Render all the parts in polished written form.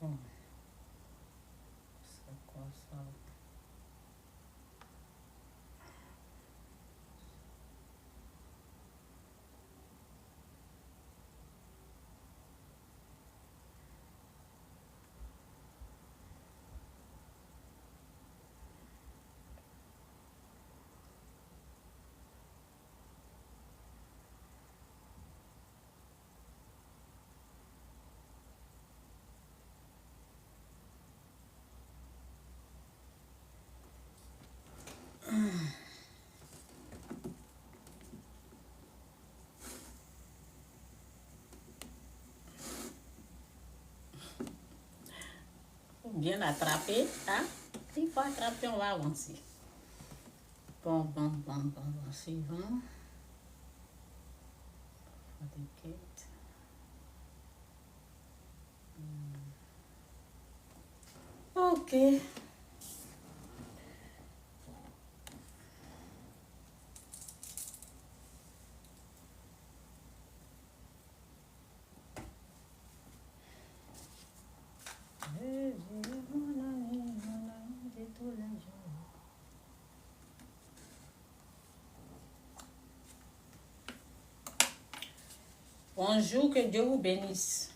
Oh, c'est quoi ça? Faut bien attraper, hein? Il faut attraper, on va avancer. Bon, suivant. Fabricate. Ok. De tous les jours. Bonjour, que Dieu vous bénisse.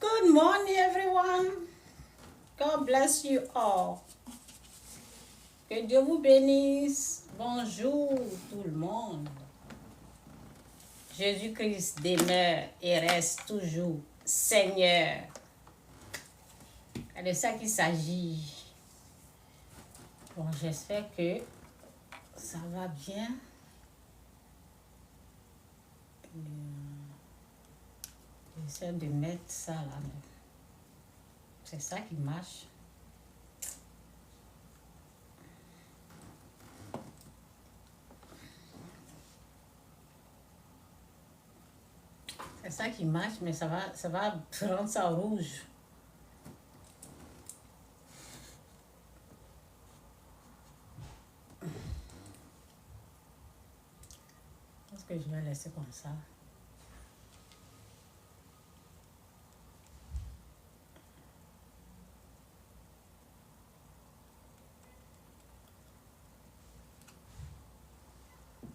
Good morning, everyone. God bless you all. Que Dieu vous bénisse. Bonjour, tout le monde. Jésus-Christ demeure et reste toujours Seigneur. C'est de ça qu'il s'agit. Bon, j'espère que ça va bien. J'essaie de mettre ça là. C'est ça qui marche. C'est ça qui marche, mais ça va rendre ça rouge. Je pense que je vais laisser comme ça.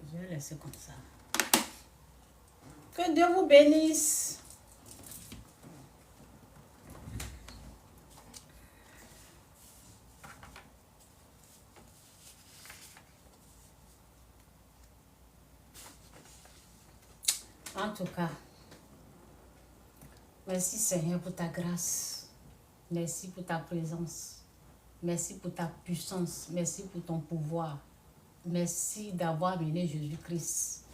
Je vais laisser comme ça. Que Dieu vous bénisse. En tout cas, merci Seigneur pour ta grâce. Merci pour ta présence. Merci pour ta puissance. Merci pour ton pouvoir. Merci d'avoir amené Jésus-Christ.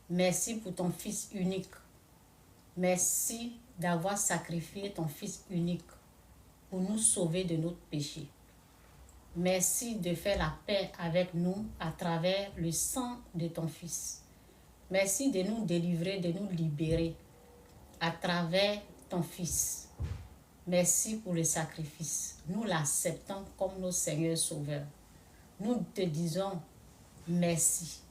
Merci pour ton Fils unique. Merci d'avoir sacrifié ton Fils unique pour nous sauver de notre péché. Merci de faire la paix avec nous à travers le sang de ton Fils. Merci de nous délivrer, de nous libérer à travers ton Fils. Merci pour le sacrifice. Nous l'acceptons comme notre Seigneur Sauveur. Nous te disons merci.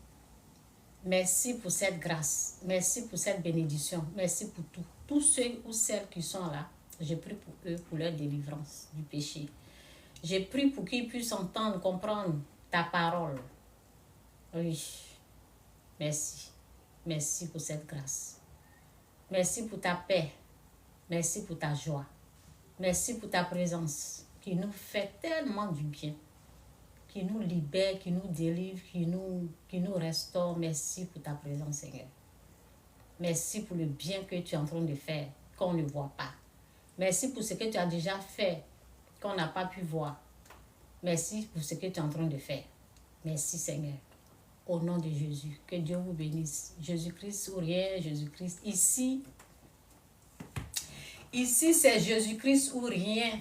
Merci pour cette grâce. Merci pour cette bénédiction. Merci pour tout. Tous ceux ou celles qui sont là, je prie pour eux, pour leur délivrance du péché. Je prie pour qu'ils puissent entendre, comprendre ta parole. Oui. Merci. Merci pour cette grâce. Merci pour ta paix. Merci pour ta joie. Merci pour ta présence qui nous fait tellement du bien, qui nous libère, qui nous délivre, qui nous restaure. Merci pour ta présence, Seigneur. Merci pour le bien que tu es en train de faire, qu'on ne voit pas. Merci pour ce que tu as déjà fait, qu'on n'a pas pu voir. Merci pour ce que tu es en train de faire. Merci Seigneur. Au nom de Jésus, que Dieu vous bénisse. Jésus-Christ ou rien, Jésus-Christ. Ici c'est Jésus-Christ ou rien.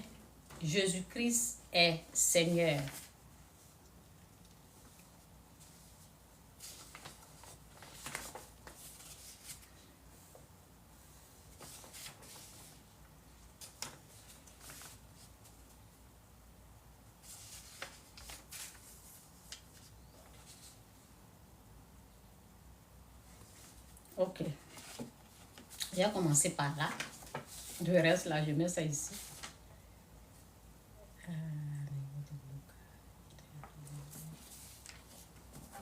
Jésus-Christ est Seigneur. Ok. Je vais commencer par là. Le reste là, je mets ça ici.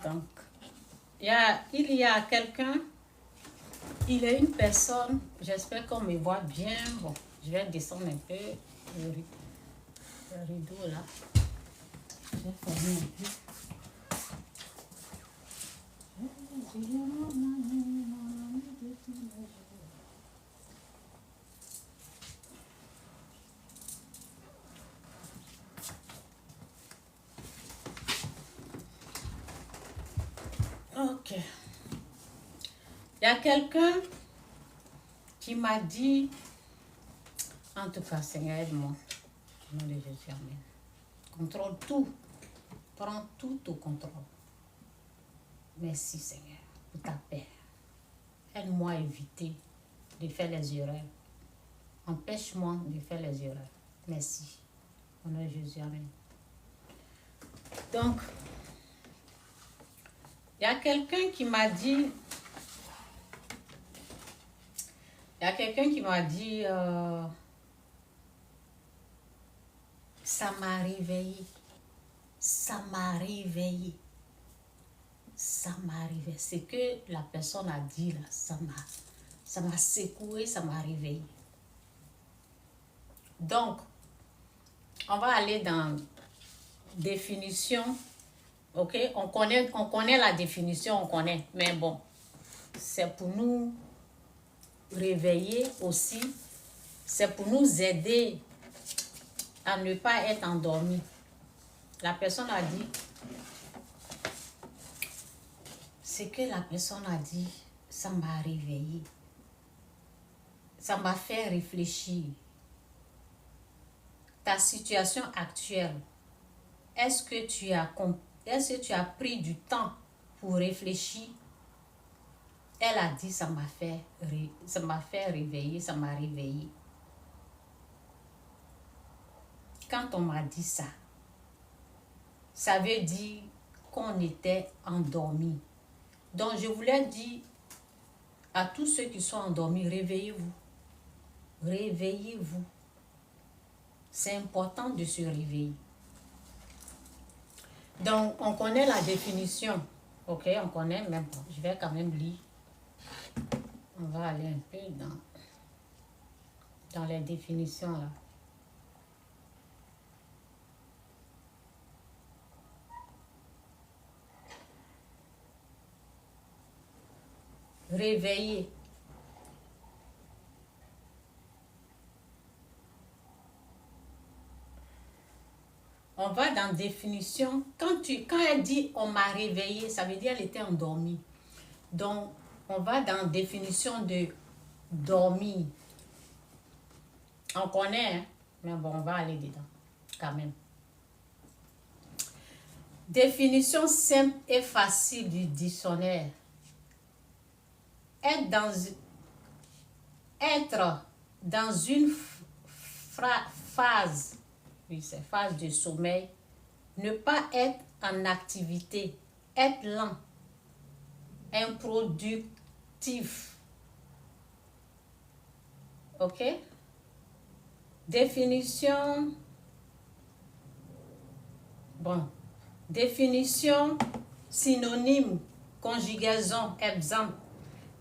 Donc, il y a quelqu'un, il est une personne, j'espère qu'on me voit bien. Bon, je vais descendre un peu le rideau là. Je vais fermer un peu. Ok. Il y a quelqu'un qui m'a dit, en tout cas, Seigneur, aide-moi. Au nom de Jésus, amen. Contrôle tout. Prends tout au contrôle. Merci, Seigneur, pour ta paix. Aide-moi à éviter de faire les erreurs. Empêche-moi de faire les erreurs. Merci. Au nom de Jésus, amen. Donc, il y a quelqu'un qui m'a dit, ça m'a réveillé. Ça m'a réveillé. Ça m'a réveillé. C'est que la personne a dit là, ça m'a secoué, ça m'a réveillé. Donc, on va aller dans définition. Ok, on connaît la définition, on connaît. Mais bon, c'est pour nous réveiller aussi. C'est pour nous aider à ne pas être endormi. La personne a dit, c'est que la personne a dit, ça m'a réveillé. Ça m'a fait réfléchir. Ta situation actuelle, est-ce que tu as pris du temps pour réfléchir? Elle a dit, ça m'a fait réveiller, ça m'a réveillé. Quand on m'a dit ça, ça veut dire qu'on était endormi. Donc, je voulais dire à tous ceux qui sont endormis, réveillez-vous. Réveillez-vous. C'est important de se réveiller. Donc, on connaît la définition. Ok, on connaît, même bon, je vais quand même lire. On va aller un peu dans les définitions là. Réveiller. On va dans définition. Quand elle dit on m'a réveillé, ça veut dire elle était endormie. Donc, on va dans définition de dormir. On connaît, hein? Mais bon, on va aller dedans quand même. Définition simple et facile du dictionnaire. Être dans une phase, oui, c'est phase de sommeil, ne pas être en activité, être lent, improductif. Ok? Définition. Bon. Définition synonyme, conjugaison, exemple.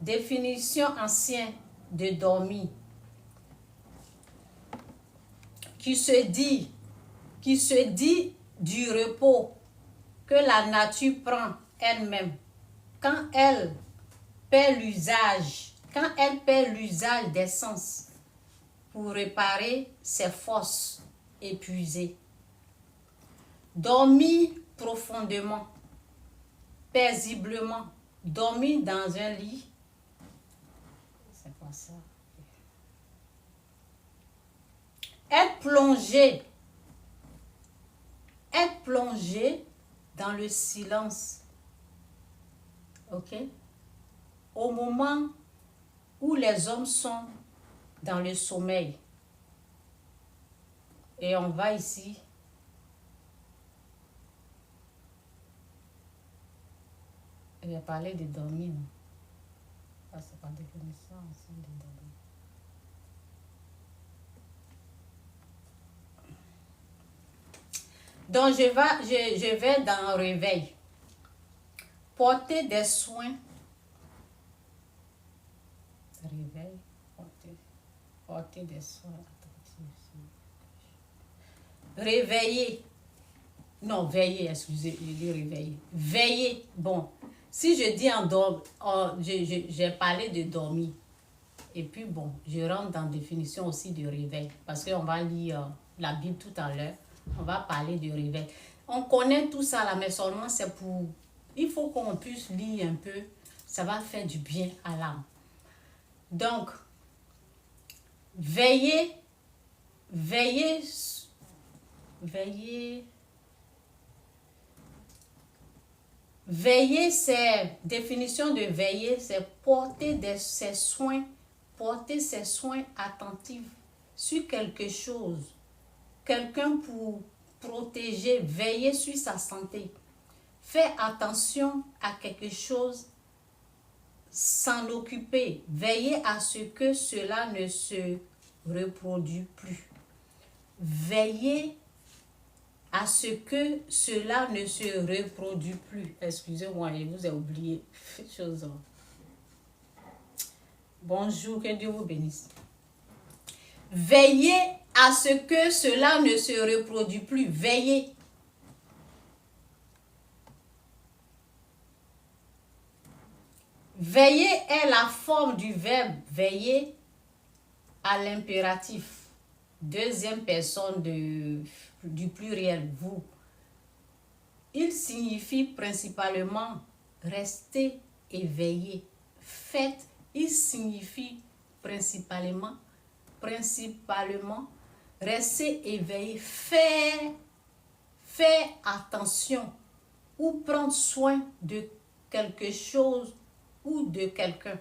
Définition ancienne de dormir. Qui se dit du repos que la nature prend elle-même quand elle perd l'usage des sens pour réparer ses forces épuisées. Dormir profondément, paisiblement, dormir dans un lit. C'est pas ça. Être plongé dans le silence. Ok? Au moment où les hommes sont dans le sommeil. Et on va ici. Je vais parler de dormir. Ça, c'est pas définition, c'est de dormir. Donc, je vais dans un réveil. Porter des soins. Réveil. Porter des soins. Réveiller. Non, veiller, excusez, je dis réveiller. Veiller. Bon, si je dis en dormir, j'ai parlé de dormir. Et puis bon, je rentre dans la définition aussi de réveil. Parce qu'on va lire la Bible tout à l'heure. On va parler de réveil. On connaît tout ça là, mais seulement c'est pour... Il faut qu'on puisse lire un peu. Ça va faire du bien à l'âme. Donc, veiller, c'est, définition de veiller, c'est porter ses soins attentifs sur quelque chose. Quelqu'un pour protéger, veiller sur sa santé. Faire attention à quelque chose, s'en occuper, veiller à ce que cela ne se reproduise plus. Veiller à ce que cela ne se reproduise plus. Excusez-moi, je vous ai oublié chose. Bonjour, que Dieu vous bénisse. Veillez à ce que cela ne se reproduise plus. Veillez. Veiller est la forme du verbe veiller à l'impératif. Deuxième personne du pluriel, vous. Il signifie principalement rester éveillé. Faites, il signifie principalement rester éveillé. Faire attention ou prendre soin de quelque chose ou de quelqu'un.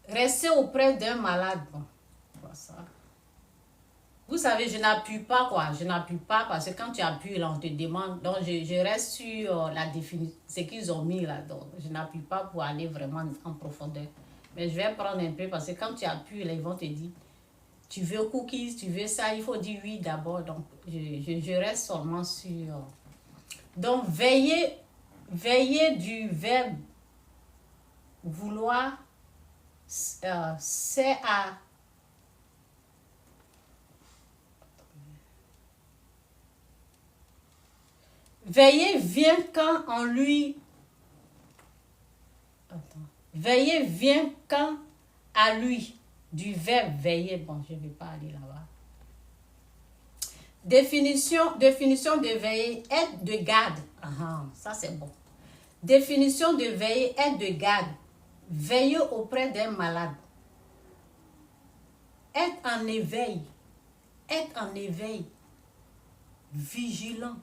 Rester auprès d'un malade. Bon, quoi ça? Vous savez, je n'appuie pas quoi. Je n'appuie pas parce que quand tu appuies là, on te demande. Donc, je reste sur la définition, ce qu'ils ont mis là. Donc, je n'appuie pas pour aller vraiment en profondeur. Mais je vais prendre un peu parce que quand tu appuies là, ils vont te dire, tu veux cookies, tu veux ça, il faut dire oui d'abord. Donc, je reste seulement sur... Donc, veiller du verbe vouloir, c'est à... Veiller vient quand on lui... Veiller vient quand à lui. Du verbe veiller. Bon, je ne vais pas aller là-bas. Définition de veiller, être de garde. Ça c'est bon. Définition de veiller, être de garde. Veiller auprès d'un malade. Être en éveil. Être en éveil. Vigilant.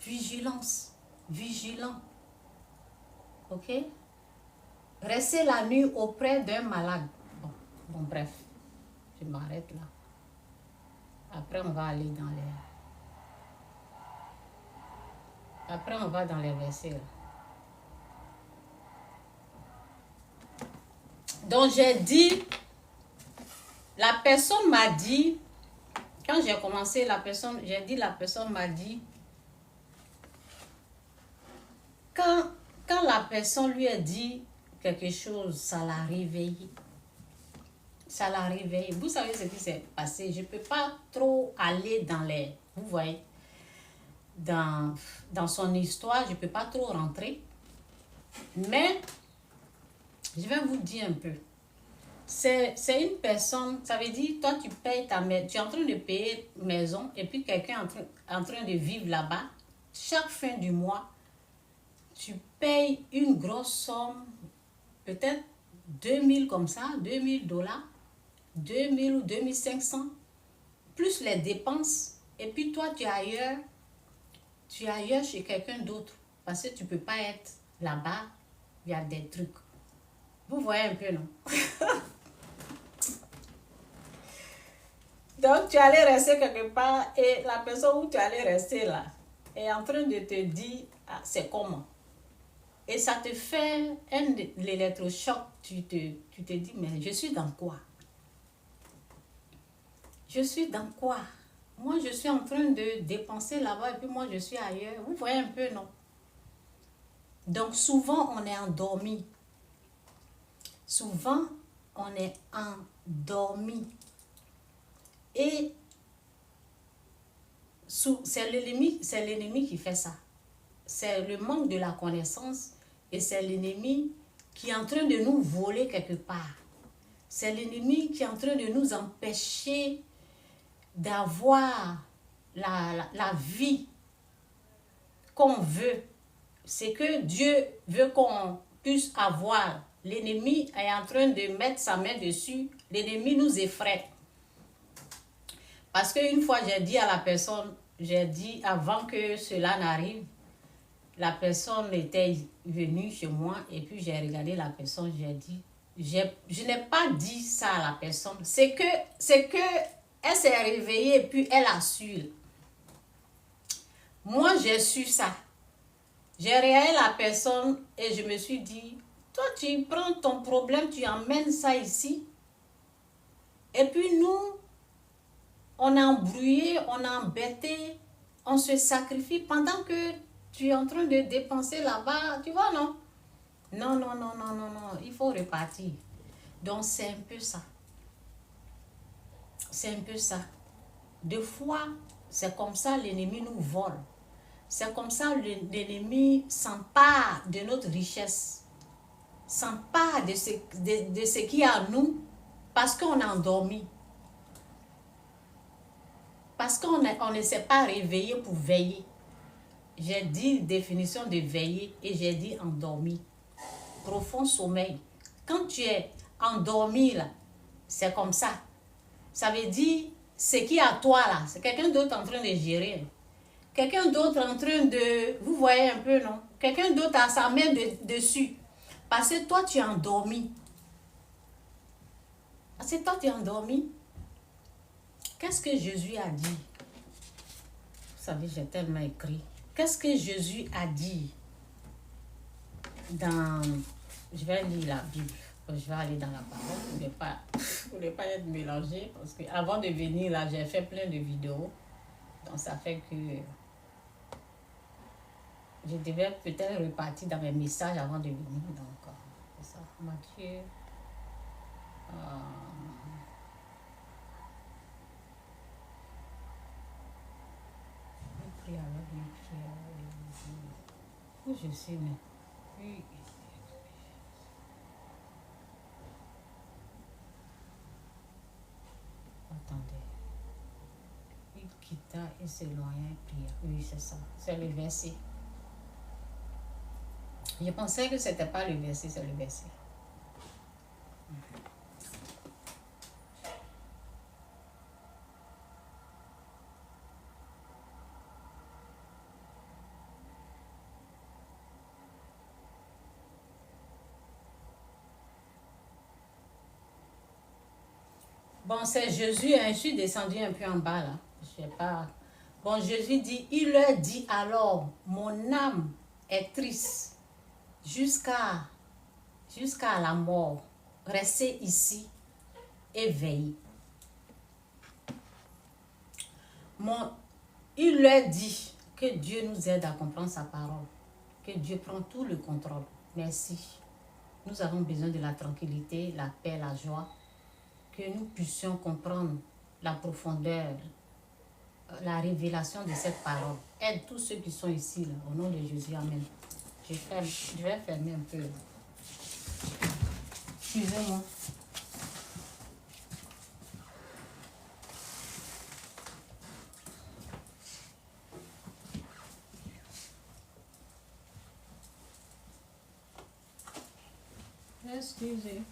Vigilance. Vigilant. Ok? Rester la nuit auprès d'un malade. Bon, bref. Je m'arrête là. Après, on va aller dans les... Après, on va dans les versets. Là. Donc, j'ai dit... La personne m'a dit... Quand j'ai commencé, la personne m'a dit... Quand la personne lui a dit quelque chose, ça l'a réveillé. Ça l'a réveillé. Vous savez ce qui s'est passé. Je ne peux pas trop aller dans les... Vous voyez, dans son histoire, je ne peux pas trop rentrer. Mais, je vais vous dire un peu. C'est une personne, ça veut dire, toi tu payes ta maison, tu es en train de payer maison et puis quelqu'un est en train de vivre là-bas. Chaque fin du mois, tu payes une grosse somme, peut-être 2000 comme ça, $2000, 2000 ou 2500, plus les dépenses. Et puis toi, tu es ailleurs chez quelqu'un d'autre parce que tu ne peux pas être là-bas, il y a des trucs. Vous voyez un peu, non? Donc, tu allais rester quelque part et la personne où tu allais rester là est en train de te dire, ah, c'est comment? Et ça te fait l'électrochoc. Tu te dis, mais je suis dans quoi? Je suis dans quoi? Moi, je suis en train de dépenser là-bas et puis moi, je suis ailleurs. Vous voyez un peu, non? Donc, souvent, on est endormi. Souvent, on est endormi. Et c'est l'ennemi qui fait ça. C'est le manque de la connaissance et c'est l'ennemi qui est en train de nous voler quelque part. C'est l'ennemi qui est en train de nous empêcher d'avoir la vie qu'on veut. C'est que Dieu veut qu'on puisse avoir. L'ennemi est en train de mettre sa main dessus. L'ennemi nous effraie. Parce qu'une fois, j'ai dit à la personne, j'ai dit avant que cela n'arrive, la personne était venue chez moi et puis j'ai regardé la personne, j'ai dit, je n'ai pas dit ça à la personne. C'est que elle s'est réveillée et puis elle a su. Moi, j'ai su ça. J'ai regardé la personne et je me suis dit, toi, tu prends ton problème, tu emmènes ça ici. Et puis nous, on a embrouillé, on a embêté, on se sacrifie pendant que tu es en train de dépenser là-bas, tu vois, non? Non, non, non, non, non, non, il faut repartir. Donc, c'est un peu ça. C'est un peu ça. Des fois, c'est comme ça l'ennemi nous vole. C'est comme ça l'ennemi s'empare de notre richesse. S'empare de ce qui est à nous parce qu'on a endormi. Parce qu'on ne s'est pas réveillé pour veiller. J'ai dit définition de veiller et j'ai dit endormi. Profond sommeil. Quand tu es endormi là, c'est comme ça. Ça veut dire, ce qui est à toi là, c'est quelqu'un d'autre en train de gérer. Quelqu'un d'autre en train de... Vous voyez un peu, non? Quelqu'un d'autre a sa main dessus. Parce que toi, tu es endormi. Parce que toi, tu es endormi. Qu'est-ce que Jésus a dit? Vous savez, j'ai tellement écrit. Qu'est-ce que Jésus a dit dans... Je vais lire la Bible. Je vais aller dans la parole. Pour ne pas être mélangé. Parce qu'avant de venir là, j'ai fait plein de vidéos. Donc ça fait que... Je devais peut-être repartir dans mes messages avant de venir. Donc, c'est ça. Matthieu. Où je suis, mais. Oui. Attendez. Il quitta et s'éloigna et pria. Oui, c'est ça. C'est le verset. Je pensais que c'était pas le verset, c'est le verset. Bon, c'est Jésus, hein, je suis descendu un peu en bas là. Je sais pas. Bon, Jésus dit, il leur dit alors, mon âme est triste jusqu'à la mort. Restez ici et veillez. Il leur dit que Dieu nous aide à comprendre sa parole. Que Dieu prend tout le contrôle. Merci. Nous avons besoin de la tranquillité, la paix, la joie. Que nous puissions comprendre la profondeur, la révélation de cette parole. Aide tous ceux qui sont ici, là, au nom de Jésus. Amen. Je vais fermer un peu. Excusez-moi. Excusez.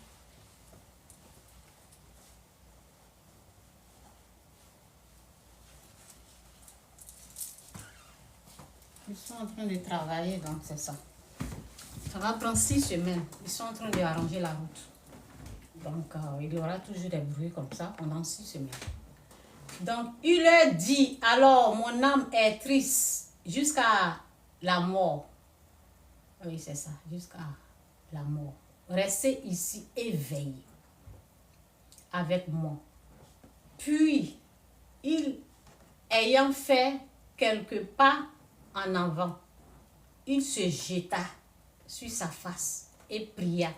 Ils sont en train de travailler, donc c'est ça. Ça va prendre 6 semaines. Ils sont en train de arranger la route. Donc, il y aura toujours des bruits comme ça pendant 6 semaines. Donc, il leur dit, alors mon âme est triste jusqu'à la mort. Oui, c'est ça, jusqu'à la mort. Restez ici et veillez avec moi. Puis, ayant fait quelques pas en avant, il se jeta sur sa face et pria.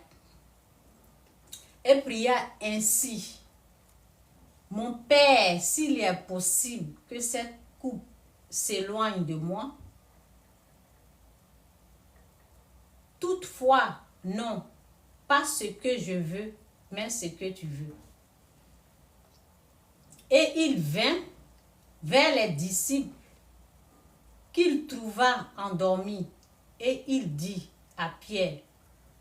Et pria ainsi: mon Père, s'il est possible que cette coupe s'éloigne de moi, toutefois, non, pas ce que je veux, mais ce que tu veux. Et il vint vers les disciples qu'il trouva endormis, et il dit à Pierre: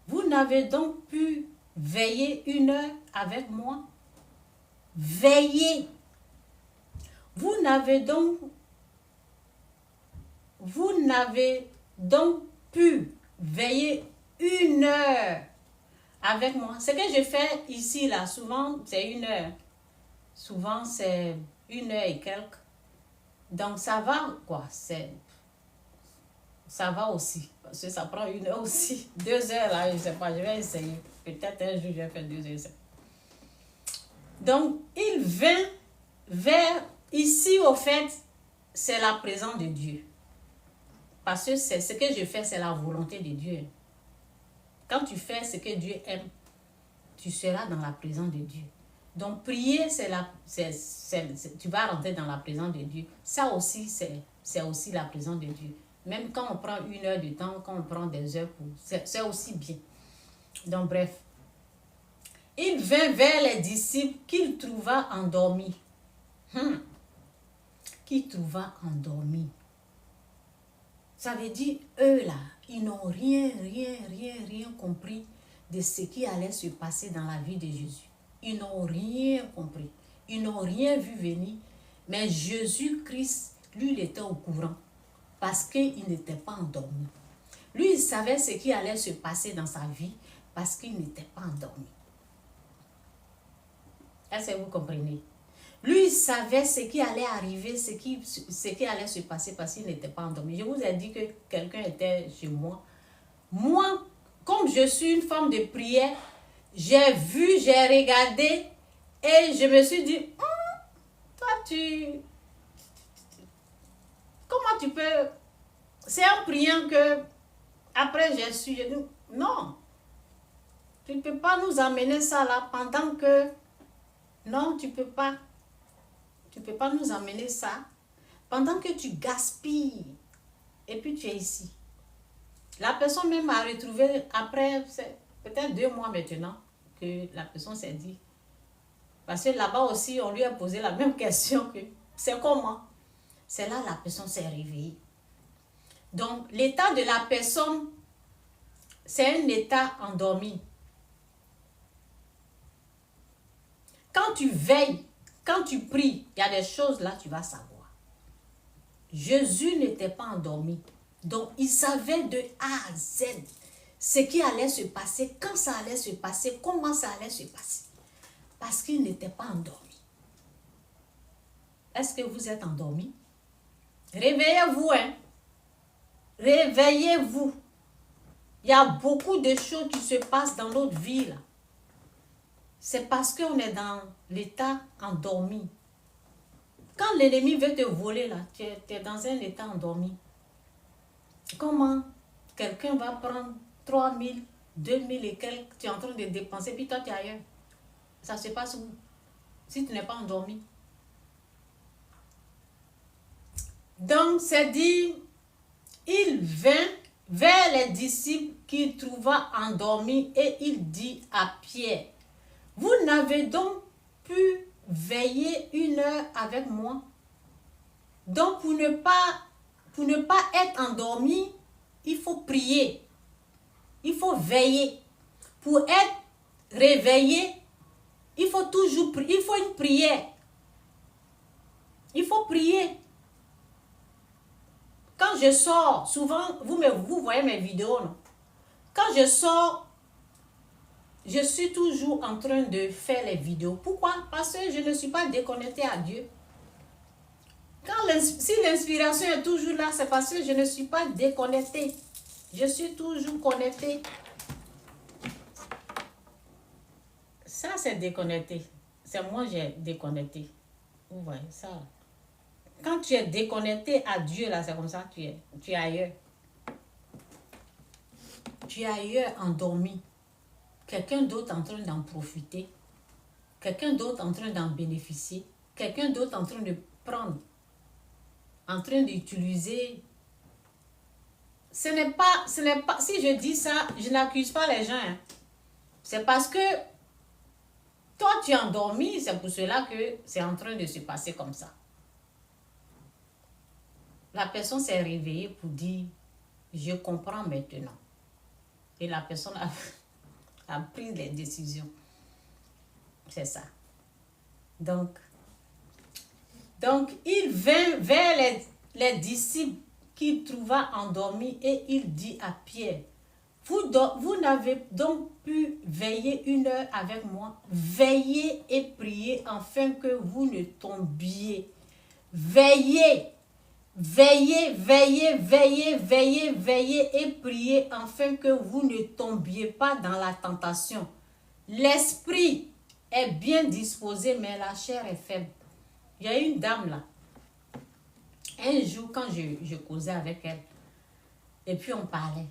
vous n'avez donc pu veiller 1 heure avec moi? Veillez. Vous n'avez donc pu veiller 1 heure avec moi. Ce que je fais ici, là, souvent, c'est 1 heure. Souvent, c'est 1 heure et quelques. Donc, ça va, quoi. Ça va aussi. Parce que ça prend 1 heure aussi. 2 heures, là, je ne sais pas. Je vais essayer. Peut-être un jour, je vais faire 2 heures. Donc, il vint vers... Ici, au fait, c'est la présence de Dieu. Parce que ce que je fais, c'est la volonté de Dieu. Quand tu fais ce que Dieu aime, tu seras dans la présence de Dieu. Donc, prier, tu vas rentrer dans la présence de Dieu. Ça aussi, c'est aussi la présence de Dieu. Même quand on prend 1 heure de temps, quand on prend des heures, c'est aussi bien. Donc, bref. Il vint vers les disciples qu'il trouva endormis. Qu'il trouva endormis. Ça veut dire, eux là, ils n'ont rien compris de ce qui allait se passer dans la vie de Jésus. Ils n'ont rien compris. Ils n'ont rien vu venir. Mais Jésus-Christ, lui, il était au courant. Parce qu'il n'était pas endormi. Lui, il savait ce qui allait se passer dans sa vie parce qu'il n'était pas endormi. Est-ce que vous comprenez? Lui, il savait ce qui allait arriver, ce qui allait se passer parce qu'il n'était pas endormi. Je vous ai dit que quelqu'un était chez moi. Moi, comme je suis une femme de prière, j'ai vu, j'ai regardé et je me suis dit, toi, comment tu peux... C'est en priant que, après j'ai su, j'ai dit, non, tu ne peux pas nous amener ça là pendant que... Non, tu ne peux pas. Tu ne peux pas nous amener ça pendant que tu gaspilles et puis tu es ici. La personne même a retrouvé après, peut-être 2 mois maintenant, que la personne s'est dit. Parce que là-bas aussi, on lui a posé la même question que c'est comment? C'est là la personne s'est réveillée. Donc, l'état de la personne, c'est un état endormi. Quand tu veilles, quand tu pries, il y a des choses là, tu vas savoir. Jésus n'était pas endormi. Donc, il savait de A à Z ce qui allait se passer, quand ça allait se passer, comment ça allait se passer. Parce qu'il n'était pas endormi. Est-ce que vous êtes endormi? Réveillez-vous, hein. Réveillez-vous. Il y a beaucoup de choses qui se passent dans notre vie, là. C'est parce qu'on est dans l'état endormi. Quand l'ennemi veut te voler, là, tu es dans un état endormi. Comment quelqu'un va prendre 3 000, 2 000 et quelques, tu es en train de dépenser, puis toi tu es ailleurs. Ça se passe où? Si tu n'es pas endormi. Donc, c'est dit, il vint vers les disciples qu'il trouva endormis et il dit à Pierre, vous n'avez donc pu veiller 1 heure avec moi? Donc, pour ne pas être endormi, il faut prier. Il faut veiller. pour être réveillé, il faut toujours prier, il faut une prière. Il faut prier. Quand je sors, souvent, vous voyez mes vidéos, non? Quand je sors, je suis toujours en train de faire les vidéos. Pourquoi? Parce que je ne suis pas déconnectée à Dieu. Si l'inspiration est toujours là, c'est parce que je ne suis pas déconnectée. Je suis toujours connectée. Ça, c'est déconnecté. C'est moi j'ai déconnecté. Vous voyez ça? Quand tu es déconnecté à Dieu, là, c'est comme ça que tu es ailleurs. Tu es ailleurs endormi. Quelqu'un d'autre en train d'en profiter. Quelqu'un d'autre en train d'en bénéficier. Quelqu'un d'autre en train de prendre. En train d'utiliser. Ce n'est pas, si je dis ça, je n'accuse pas les gens. Hein. C'est parce que toi, tu es endormi, c'est pour cela que c'est en train de se passer comme ça. La personne s'est réveillée pour dire, je comprends maintenant. Et la personne a pris les décisions. C'est ça. Donc, il vint vers les disciples qu'il trouva endormis et il dit à Pierre, vous n'avez donc pu veiller 1 heure avec moi. Veillez et priez afin que vous ne tombiez. Veillez. Veillez, veillez, veillez, veillez, veillez et priez afin que vous ne tombiez pas dans la tentation. L'esprit est bien disposé, mais la chair est faible. Il y a une dame là. Un jour, quand je causais avec elle, et puis on parlait.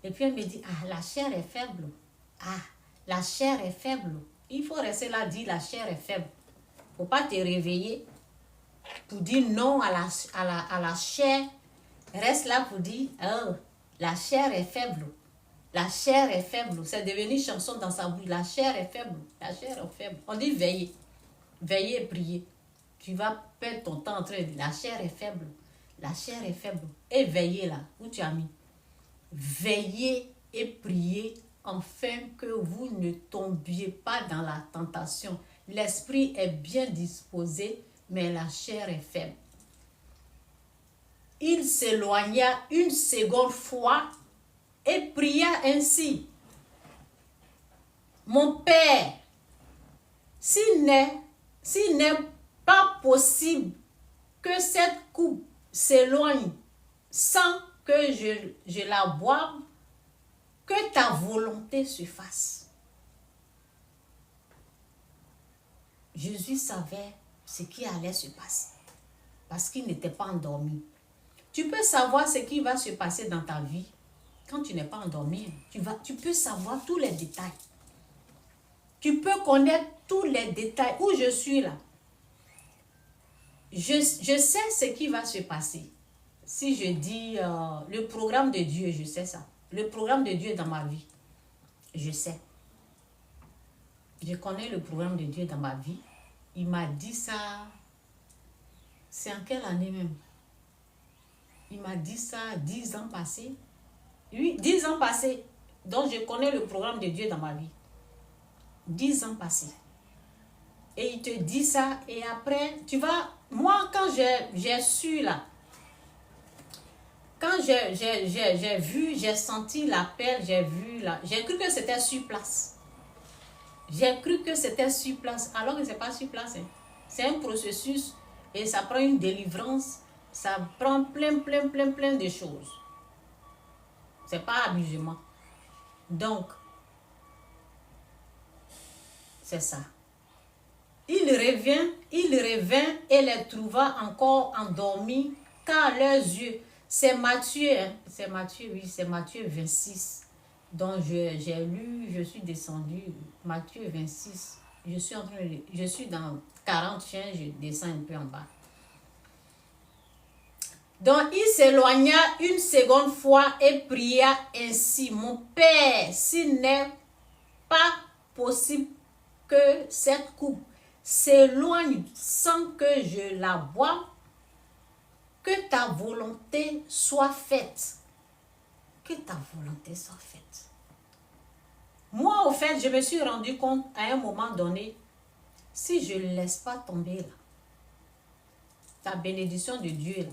Et puis elle me dit, ah, la chair est faible. Ah, la chair est faible. Il faut rester là, dire la chair est faible. Il ne faut pas te réveiller pour dire non à la chair. Reste là pour dire, oh, la chair est faible. La chair est faible. C'est devenu chanson dans sa bouche. La chair est faible. La chair est faible. On dit veiller. Veiller et prier. Tu vas perdre ton temps en train de dire, la chair est faible. La chair est faible. Et veiller là, où tu as mis. Veillez et priez afin que vous ne tombiez pas dans la tentation. L'esprit est bien disposé, mais la chair est faible. Il s'éloigna 1 seconde fois et pria ainsi. Mon Père, s'il n'est pas possible que cette coupe s'éloigne sans que je la boive, que ta volonté se fasse. Jésus savait ce qui allait se passer parce qu'il n'était pas endormi. Tu peux savoir ce qui va se passer dans ta vie quand tu n'es pas endormi. Tu peux savoir tous les détails. Tu peux connaître tous les détails. Où je suis là. Je sais ce qui va se passer. Si je dis le programme de Dieu, je sais ça. Le programme de Dieu dans ma vie, je sais. Je connais le programme de Dieu dans ma vie. Il m'a dit ça. C'est en quelle année même? Il m'a dit ça 10 ans passés. Oui, 10 ans passés. Donc je connais le programme de Dieu dans ma vie. 10 ans passés. Et il te dit ça. Et après, tu vas... Moi, quand j'ai su là, quand j'ai vu, j'ai senti l'appel, j'ai cru que c'était sur place. J'ai cru que c'était sur place, alors que ce n'est pas sur place. Hein. C'est un processus et ça prend une délivrance, ça prend plein de choses. Ce n'est pas amusement. Donc, c'est ça. Il revint et les trouva encore endormis, car leurs yeux... C'est Matthieu, hein? C'est Matthieu, oui, c'est Matthieu 26. Donc j'ai lu, je suis descendu, Matthieu 26. Je suis dans 40 chiens, je descends un peu en bas. Donc il s'éloigna 1 seconde fois et pria ainsi. Mon Père, s'il n'est pas possible que cette coupe s'éloigne sans que je la boive, que ta volonté soit faite. Que ta volonté soit faite. Moi, fait, je me suis rendu compte à un moment donné, si je ne laisse pas tomber là, la bénédiction de Dieu, là,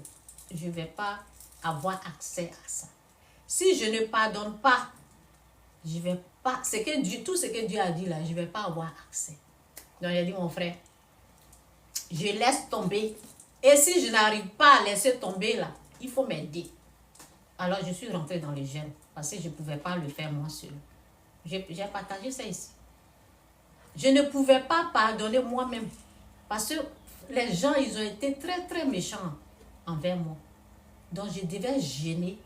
je ne vais pas avoir accès à ça. Si je ne pardonne pas, je vais pas, tout ce que Dieu a dit là, je ne vais pas avoir accès. Donc il a dit, mon frère, je laisse tomber. Et si je n'arrive pas à laisser tomber là, il faut m'aider. Alors je suis rentrée dans le jeûne parce que je ne pouvais pas le faire moi seule. J'ai partagé ça ici. Je ne pouvais pas pardonner moi-même parce que les gens, ils ont été très très méchants envers moi. Donc je devais gêner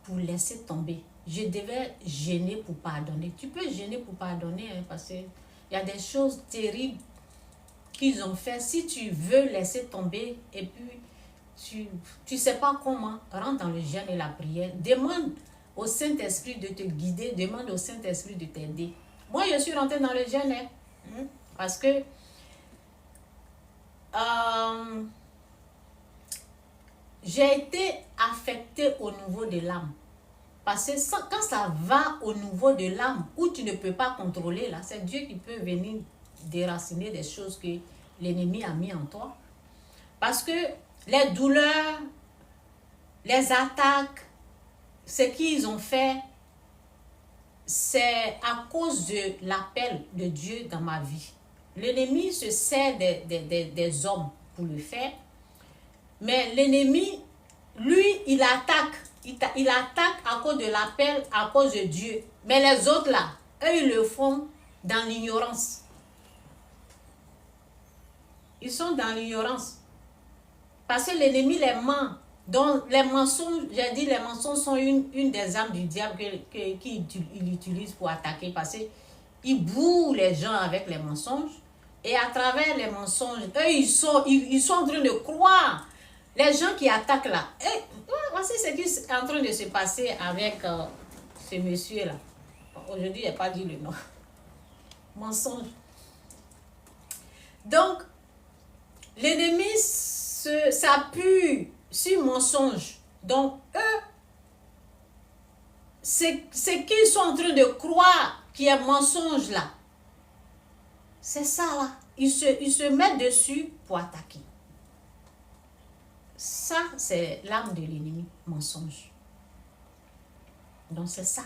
pour laisser tomber. Je devais gêner pour pardonner. Tu peux gêner pour pardonner hein, parce qu'il y a des choses terribles qu'ils ont fait. Si tu veux laisser tomber et puis tu sais pas comment, rentre dans le jeûne et la prière. Demande au Saint-Esprit de te guider. Demande au Saint-Esprit de t'aider. Moi, je suis rentrée dans le jeûne hein, parce que j'ai été affectée au niveau de l'âme. Parce que quand ça va au niveau de l'âme, où tu ne peux pas contrôler, là, c'est Dieu qui peut venir déraciner des choses que l'ennemi a mis en toi. Parce que les douleurs, les attaques, ce qu'ils ont fait, c'est à cause de l'appel de Dieu dans ma vie. L'ennemi se sert des hommes pour le faire. Mais l'ennemi, lui, il attaque. Il attaque à cause de l'appel, à cause de Dieu. Mais les autres là, eux, ils le font dans l'ignorance. Ils sont dans l'ignorance. Parce que l'ennemi les ment. Donc les mensonges, j'ai dit, les mensonges sont une des armes du diable qu'il utilise pour attaquer. Parce qu'il bourre les gens avec les mensonges. Et à travers les mensonges, eux, ils sont en train de croire. Les gens qui attaquent là, voici ce qui est en train de se passer avec ce monsieur-là. Aujourd'hui, il n'a pas dit le nom. Mensonge. Donc, l'ennemi s'appuie sur mensonge. Donc, eux, ce qu'ils sont en train de croire qui est mensonge là, c'est ça là. Ils se mettent dessus pour attaquer. Ça, c'est l'arme de l'ennemi, mensonge. Donc, c'est ça.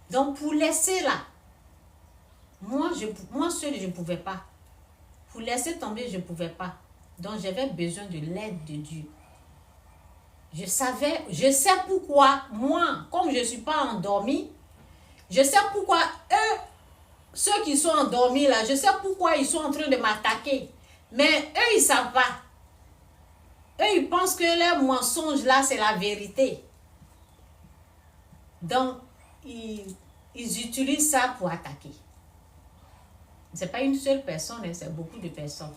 Donc, pour laisser là, moi seule, je ne pouvais pas. Pour laisser tomber, je ne pouvais pas. Donc, j'avais besoin de l'aide de Dieu. Je sais pourquoi, moi, comme je ne suis pas endormie, je sais pourquoi eux, ceux qui sont endormis là, je sais pourquoi ils sont en train de m'attaquer. Mais eux, ils ne savent pas. Eux, ils pensent que leur mensonge là, c'est la vérité. Donc, ils utilisent ça pour attaquer. Ce n'est pas une seule personne, c'est beaucoup de personnes.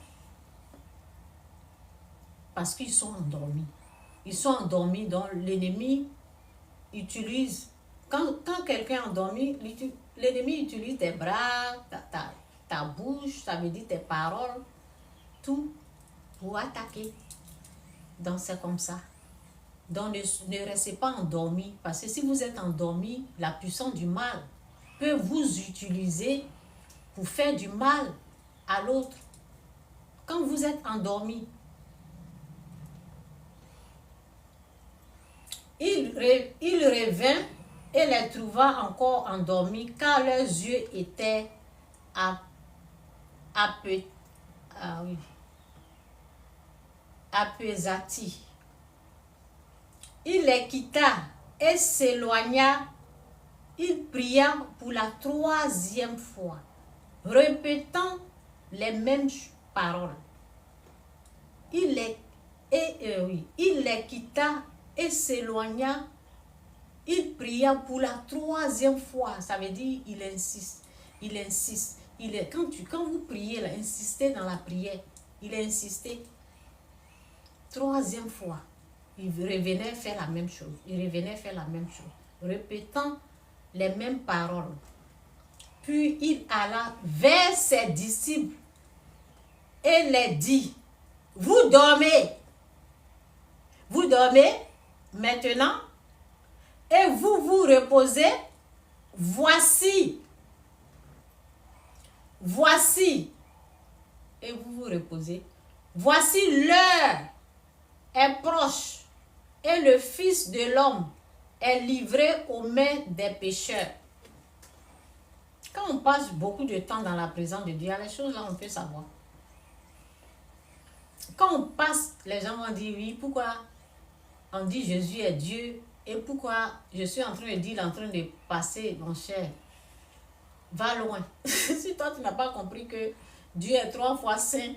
Parce qu'ils sont endormis. Ils sont endormis, donc l'ennemi utilise... Quand quelqu'un est endormi, l'ennemi utilise tes bras, ta bouche, ça veut dire tes paroles, tout pour attaquer. Donc c'est comme ça. Donc ne restez pas endormi. Parce que si vous êtes endormi, la puissance du mal peut vous utiliser pour faire du mal à l'autre. Quand vous êtes endormi, il revint et les trouva encore endormis car leurs yeux étaient appesantis. Il les quitta et s'éloigna. Il pria pour la 3e fois, répétant les mêmes paroles. Il les quitta et s'éloigna. Il pria pour la 3e fois. Ça veut dire il insiste. Il insiste. Quand vous priez, là, insistez dans la prière. Il a insisté. 3e fois. Il revenait faire la même chose. Il revenait faire la même chose. Répétant les mêmes paroles. Puis il alla vers ses disciples et les dit, vous dormez maintenant et vous vous reposez. Voici voici, et vous vous reposez, voici l'heure est proche, et le Fils de l'homme est livré aux mains des pécheurs. Quand on passe beaucoup de temps dans la présence de Dieu, il y a les choses là, on peut savoir. Quand on passe, les gens vont dire, oui, pourquoi on dit Jésus est Dieu, et pourquoi je suis en train de dire, en train de passer, mon cher, va loin. Si toi, tu n'as pas compris que Dieu est 3 fois saint,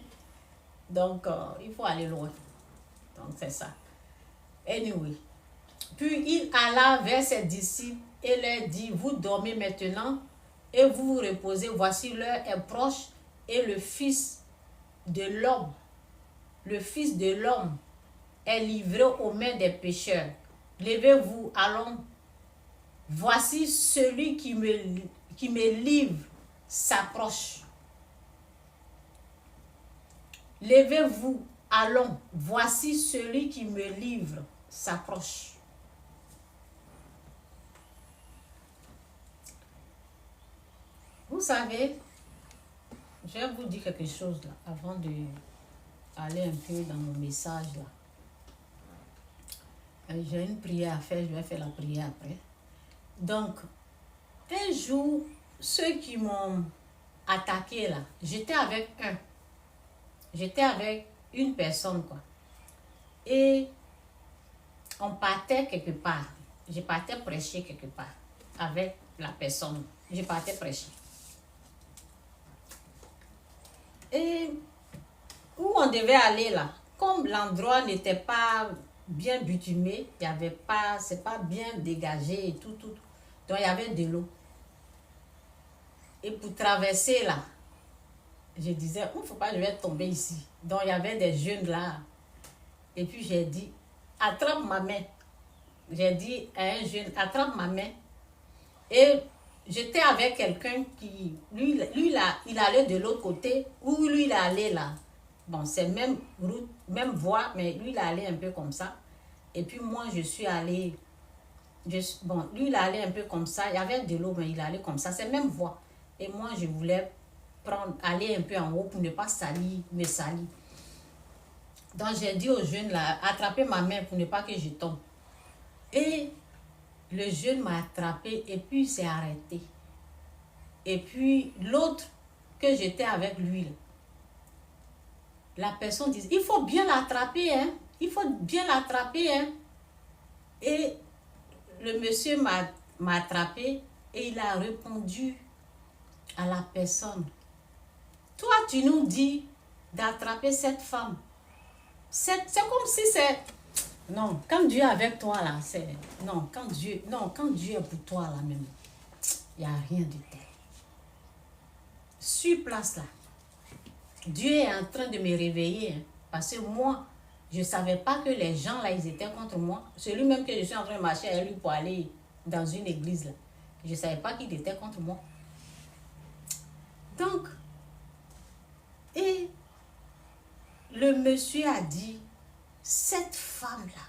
donc il faut aller loin. Donc, c'est ça. Anyway. Puis, il alla vers ses disciples et leur dit, vous dormez maintenant et vous vous reposez. Voici l'heure est proche et le Fils de l'homme est livré aux mains des pécheurs. Levez-vous, allons. Voici celui qui me livre s'approche. Levez-vous, allons. Voici celui qui me livre s'approche. Vous savez, je vais vous dire quelque chose là, avant d'aller un peu dans mon message là. J'ai une prière à faire, je vais faire la prière après. Donc, un jour, ceux qui m'ont attaqué là, j'étais avec une personne quoi. Et on partait quelque part. Je partais prêcher quelque part avec la personne. Je partais prêcher. Et où on devait aller là, comme l'endroit n'était pas bien bitumé, il y avait pas, c'est pas bien dégagé et tout. Donc il y avait de l'eau. Et pour traverser là, je disais, il ne faut pas que je vais tomber ici. Donc il y avait des jeunes là. Et puis j'ai dit, attrape ma main. J'ai dit à un jeune, attrape ma main. Et j'étais avec quelqu'un qui, lui là, il allait de l'autre côté, où lui il allait là. Bon, c'est même route, même voie, mais lui il allait un peu comme ça. Et puis moi je suis allée, bon, lui il allait un peu comme ça. Il y avait de l'eau, mais il allait comme ça, c'est même voie. Et moi je voulais aller un peu en haut pour ne pas me salir. Donc j'ai dit aux jeunes là, attrapez ma main pour ne pas que je tombe. Et le jeune m'a attrapé et puis il s'est arrêté. Et puis l'autre que j'étais avec lui, la personne dit, il faut bien l'attraper, hein. Il faut bien l'attraper, hein. Et le monsieur m'a attrapé et il a répondu à la personne, toi tu nous dis d'attraper cette femme. C'est comme si c'est... Non, quand Dieu est avec toi là, c'est... Non, quand Dieu est pour toi là même, il n'y a rien de tel. Sur place là, Dieu est en train de me réveiller. Hein, parce que moi, je ne savais pas que les gens là, ils étaient contre moi. Celui même que je suis en train de marcher avec lui pour aller dans une église là, je ne savais pas qu'il était contre moi. Donc, et le monsieur a dit, cette femme-là,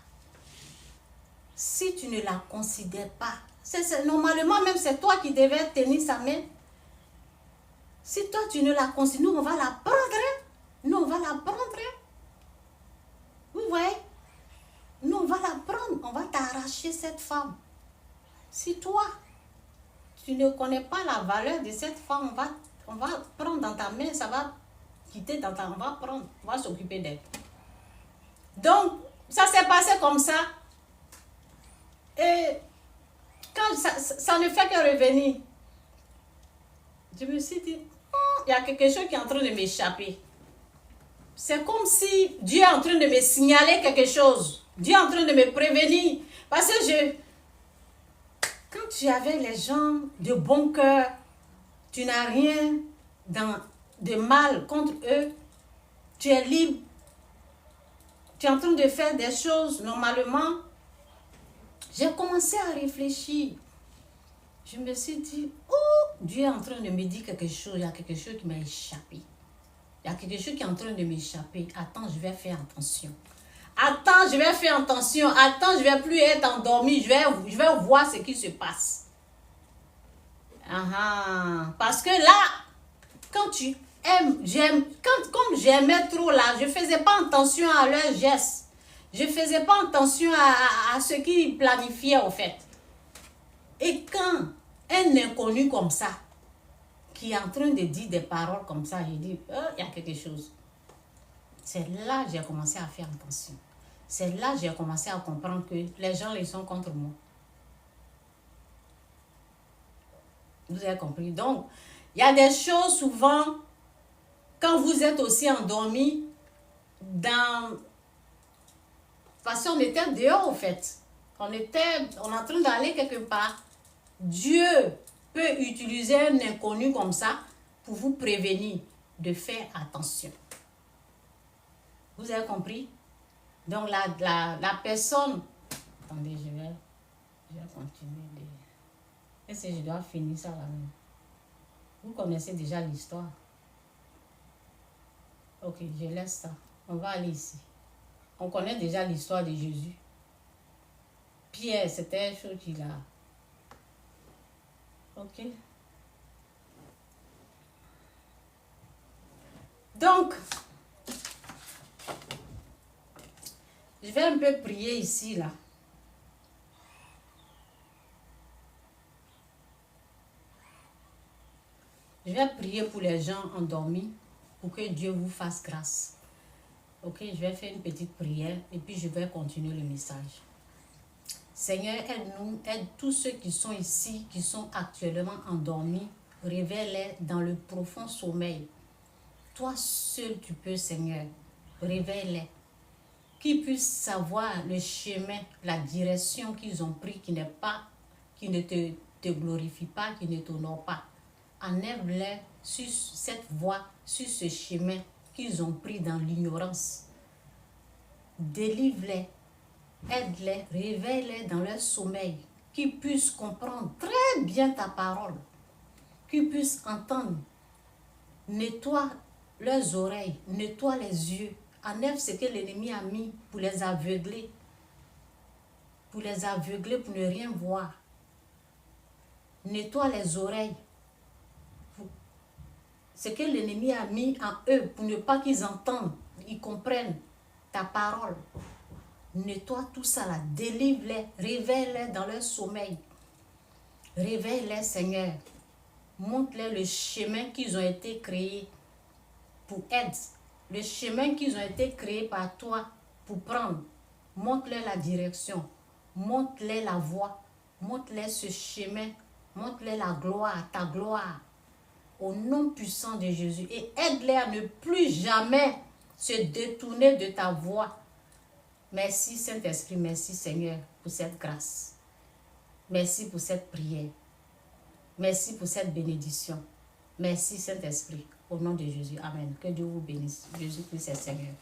si tu ne la considères pas, normalement même c'est toi qui devais tenir sa main. Si toi tu ne la considères, nous on va la prendre. Nous on va la prendre. Vous voyez? Nous on va la prendre, on va t'arracher cette femme. Si toi, tu ne connais pas la valeur de cette femme, on va prendre dans ta main, ça va quitter dans ta main, on va prendre, on va s'occuper d'elle. Donc, ça s'est passé comme ça. Et quand ça ne fait que revenir, je me suis dit, il y a quelque chose qui est en train de m'échapper. C'est comme si Dieu est en train de me signaler quelque chose. Dieu est en train de me prévenir. Parce que quand tu es avec les gens de bon cœur, tu n'as rien de mal contre eux, tu es libre. Tu es en train de faire des choses normalement. J'ai commencé à réfléchir. Je me suis dit, oh, Dieu est en train de me dire quelque chose. Il y a quelque chose qui m'a échappé. Il y a quelque chose qui est en train de m'échapper. Attends, je vais faire attention. Attends, je vais faire attention. Attends, je ne vais plus être endormi. Je vais voir ce qui se passe. Parce que là, quand tu aimes, comme j'aimais trop là, je ne faisais pas attention à leurs gestes. Je ne faisais pas attention à ce qu'ils planifiaient au fait. Et quand un inconnu comme ça, qui est en train de dire des paroles comme ça, je dis, il y a quelque chose. C'est là que j'ai commencé à faire attention. C'est là que j'ai commencé à comprendre que les gens, ils sont contre moi. Vous avez compris? Donc, il y a des choses souvent, quand vous êtes aussi endormi, parce qu'on était dehors, au fait. On est en train d'aller quelque part. Dieu peut utiliser un inconnu comme ça pour vous prévenir de faire attention. Vous avez compris? Donc, la personne... Attendez, je vais continuer. Est-ce que je dois finir ça là-même? Vous connaissez déjà l'histoire. Ok, je laisse ça. On va aller ici. On connaît déjà l'histoire de Jésus. Pierre, c'était un chose qu'il a. Ok. Donc, je vais un peu prier ici, là. Je vais prier pour les gens endormis, pour que Dieu vous fasse grâce. Ok, je vais faire une petite prière et puis je vais continuer le message. Seigneur, aide-nous, aide tous ceux qui sont ici, qui sont actuellement endormis, réveille-les dans le profond sommeil. Toi seul tu peux, Seigneur, réveille-les. Qu'ils puissent savoir le chemin, la direction qu'ils ont pris, qui ne te glorifie pas, qui ne t'honore pas. Enlève-les sur cette voie, sur ce chemin qu'ils ont pris dans l'ignorance. Délivre-les, aide-les, réveille-les dans leur sommeil, qu'ils puissent comprendre très bien ta parole, qu'ils puissent entendre. Nettoie leurs oreilles, nettoie les yeux, enlève ce que l'ennemi a mis pour les aveugler, pour ne rien voir. Nettoie les oreilles, ce que l'ennemi a mis en eux pour ne pas qu'ils entendent, ils comprennent ta parole. Nettoie tout ça là, délivre-les, réveille-les dans leur sommeil. Réveille-les, Seigneur. Montre-les le chemin qu'ils ont été créés pour aide. Le chemin qu'ils ont été créés par toi pour prendre. Montre-les la direction. Montre-les la voie. Montre-les ce chemin. Montre-les la gloire, ta gloire. Au nom puissant de Jésus. Et aide-les à ne plus jamais se détourner de ta voie. Merci Saint-Esprit, merci Seigneur pour cette grâce. Merci pour cette prière. Merci pour cette bénédiction. Merci Saint-Esprit. Au nom de Jésus. Amen. Que Dieu vous bénisse. Jésus-Christ est Seigneur.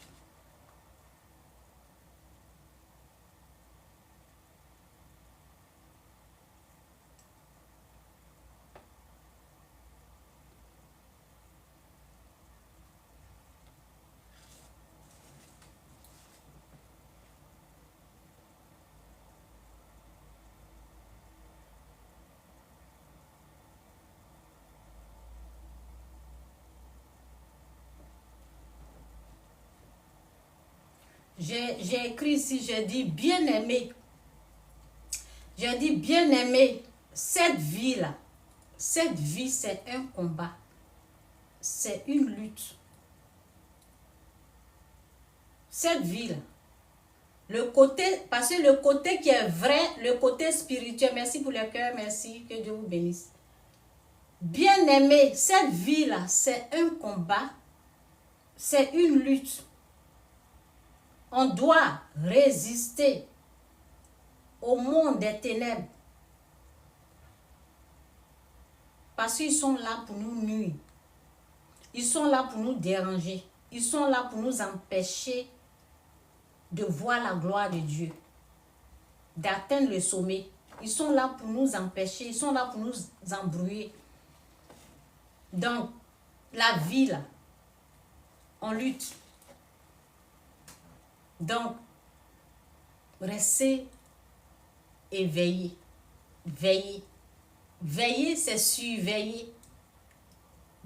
J'ai écrit ici, j'ai dit bien-aimé. J'ai dit bien-aimé, cette vie-là, cette vie, c'est un combat. C'est une lutte. Cette vie-là, parce que le côté qui est vrai, le côté spirituel, merci pour le cœur, merci, que Dieu vous bénisse. Bien-aimé, cette vie-là, c'est un combat, c'est une lutte. On doit résister au monde des ténèbres. Parce qu'ils sont là pour nous nuire. Ils sont là pour nous déranger. Ils sont là pour nous empêcher de voir la gloire de Dieu, d'atteindre le sommet. Ils sont là pour nous empêcher, ils sont là pour nous embrouiller. Donc, la vie là, on lutte. Donc, restez éveillés. Veillez. Veiller, c'est surveiller.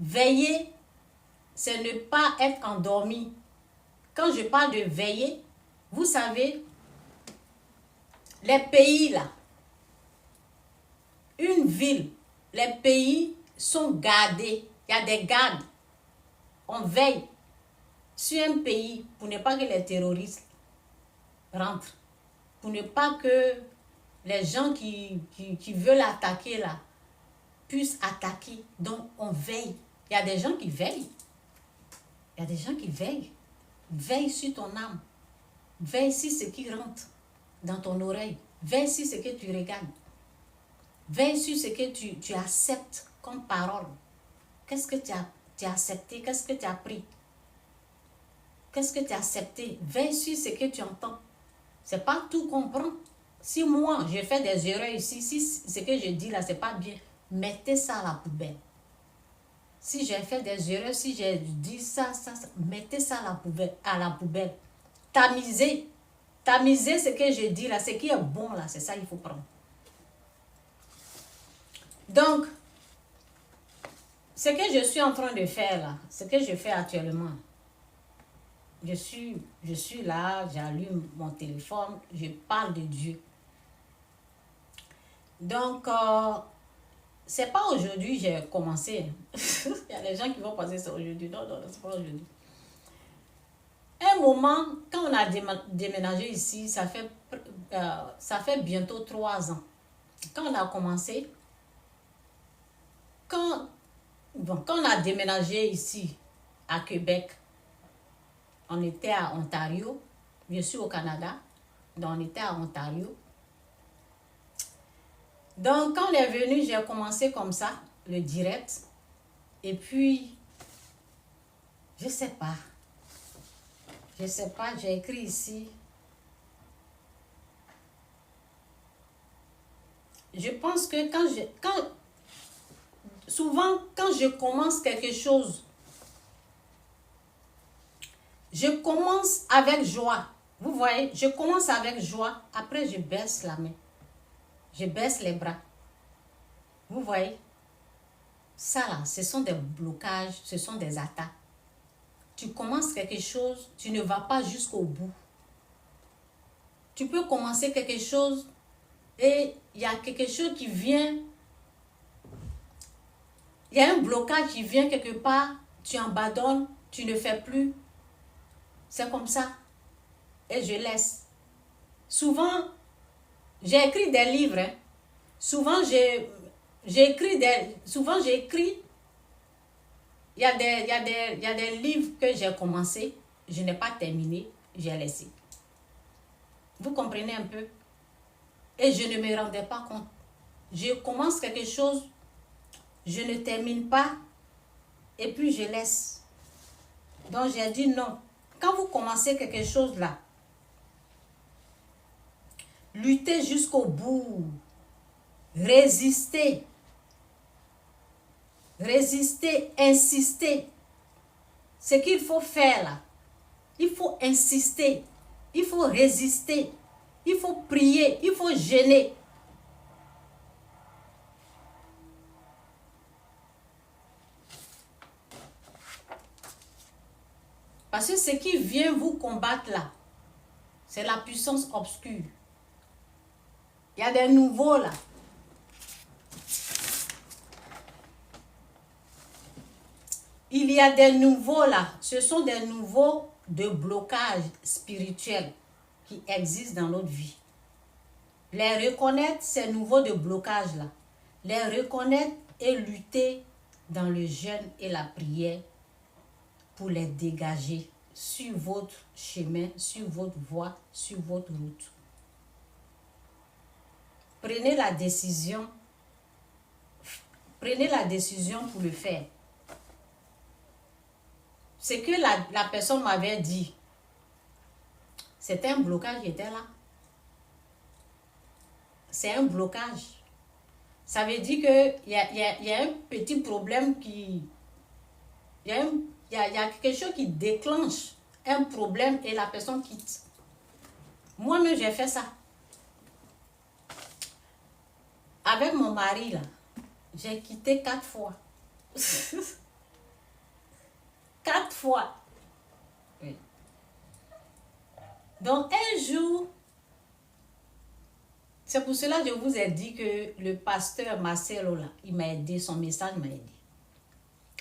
Veiller, c'est ne pas être endormi. Quand je parle de veiller, vous savez, les pays là, une ville, les pays sont gardés. Il y a des gardes. On veille sur un pays pour ne pas que les terroristes rentrent. Pour ne pas que les gens qui veulent attaquer là puissent attaquer. Donc on veille. Il y a des gens qui veillent. Il y a des gens qui veillent. Veille sur ton âme. Veille sur ce qui rentre dans ton oreille. Veille sur ce que tu regardes. Veille sur ce que tu acceptes comme parole. Qu'est-ce que tu as accepté? Qu'est-ce que tu as pris? Qu'est-ce que tu as accepté? Veille sur ce que tu entends. C'est pas tout comprendre. Si moi, je fais des erreurs ici, si ce que je dis là, c'est pas bien, mettez ça à la poubelle. Si j'ai fait des erreurs, si j'ai dit ça, mettez ça à la poubelle. Tamisez ce que je dis là, ce qui est bon là, c'est ça qu'il faut prendre. Donc, ce que je suis en train de faire là, ce que je fais actuellement, je suis là, j'allume mon téléphone, je parle de Dieu. Donc, c'est pas aujourd'hui que j'ai commencé. Il y a des gens qui vont penser que c'est aujourd'hui. Non, c'est pas aujourd'hui. Un moment, quand on a déménagé ici, ça fait bientôt 3 ans. Quand on a commencé, quand on a déménagé ici, à Québec, on était à Ontario. Je suis au Canada, donc on était à Ontario. Donc, quand on est venu, j'ai commencé comme ça, le direct. Et puis, je sais pas, j'ai écrit ici. Je pense que souvent, quand je commence quelque chose, je commence avec joie. Vous voyez, je commence avec joie. Après, je baisse la main. Je baisse les bras. Vous voyez? Ça là, ce sont des blocages, ce sont des attaques. Tu commences quelque chose, tu ne vas pas jusqu'au bout. Tu peux commencer quelque chose et il y a quelque chose qui vient. Il y a un blocage qui vient quelque part, tu abandonnes, tu ne fais plus. C'est comme ça. Et je laisse. Souvent, j'ai écrit des livres. Hein. Souvent, j'ai écrit. Il y a des livres que j'ai commencé. Je n'ai pas terminé. J'ai laissé. Vous comprenez un peu? Et je ne me rendais pas compte. Je commence quelque chose. Je ne termine pas. Et puis, je laisse. Donc, j'ai dit non. Quand vous commencez quelque chose là, luttez jusqu'au bout. Résistez. Résistez, insistez. Ce qu'il faut faire là, il faut insister. Il faut résister. Il faut prier. Il faut jeûner. Parce que ce qui vient vous combattre là, c'est la puissance obscure. Il y a des nouveaux là. Il y a des nouveaux là. Ce sont des nouveaux de blocage spirituel qui existent dans notre vie. Les reconnaître, ces nouveaux de blocage là. Les reconnaître et lutter dans le jeûne et la prière pour les dégager sur votre chemin, sur votre voie, sur votre route. Prenez la décision. Prenez la décision pour le faire. Ce que la personne m'avait dit, c'était un blocage qui était là. C'est un blocage. Ça veut dire qu'il y a un petit problème qui... Il y a quelque chose qui déclenche un problème et la personne quitte. Moi-même, j'ai fait ça. Avec mon mari, là, j'ai quitté 4 fois. 4 fois. Oui. Donc, un jour, c'est pour cela que je vous ai dit que le pasteur Marcelo, là, il m'a aidé, son message m'a aidé.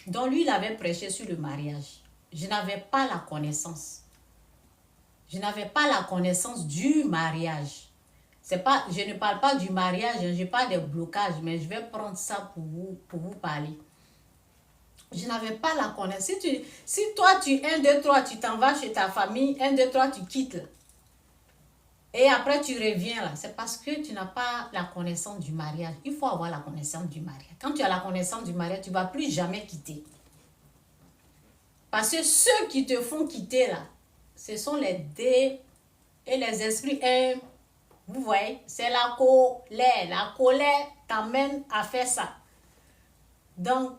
Donc, lui, il avait prêché sur le mariage. Je n'avais pas la connaissance. Je n'avais pas la connaissance du mariage. C'est pas, je ne parle pas du mariage, je parle des blocages, mais je vais prendre ça pour vous parler. Je n'avais pas la connaissance. Si toi, 1, 2, 3, tu t'en vas chez ta famille, 1, 2, 3, tu quittes. Et après, tu reviens là. C'est parce que tu n'as pas la connaissance du mariage. Il faut avoir la connaissance du mariage. Quand tu as la connaissance du mariage, tu ne vas plus jamais quitter. Parce que ceux qui te font quitter là, ce sont les dés et les esprits. Vous voyez, c'est la colère. La colère t'amène à faire ça. Donc,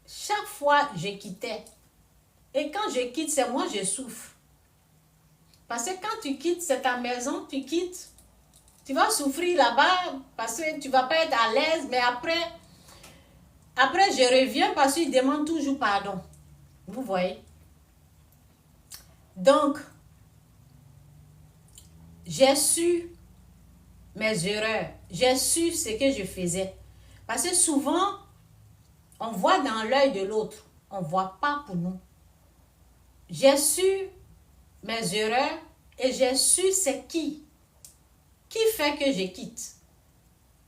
chaque fois, je quittais. Et quand je quitte, c'est moi, je souffre. Parce que quand tu quittes, c'est ta maison, tu quittes. Tu vas souffrir là-bas parce que tu ne vas pas être à l'aise. Mais après, je reviens parce qu'ils demandent toujours pardon. Vous voyez? Donc, j'ai su mes erreurs. J'ai su ce que je faisais. Parce que souvent, on voit dans l'œil de l'autre. On ne voit pas pour nous. J'ai su mes erreurs et j'ai su c'est qui fait que je quitte.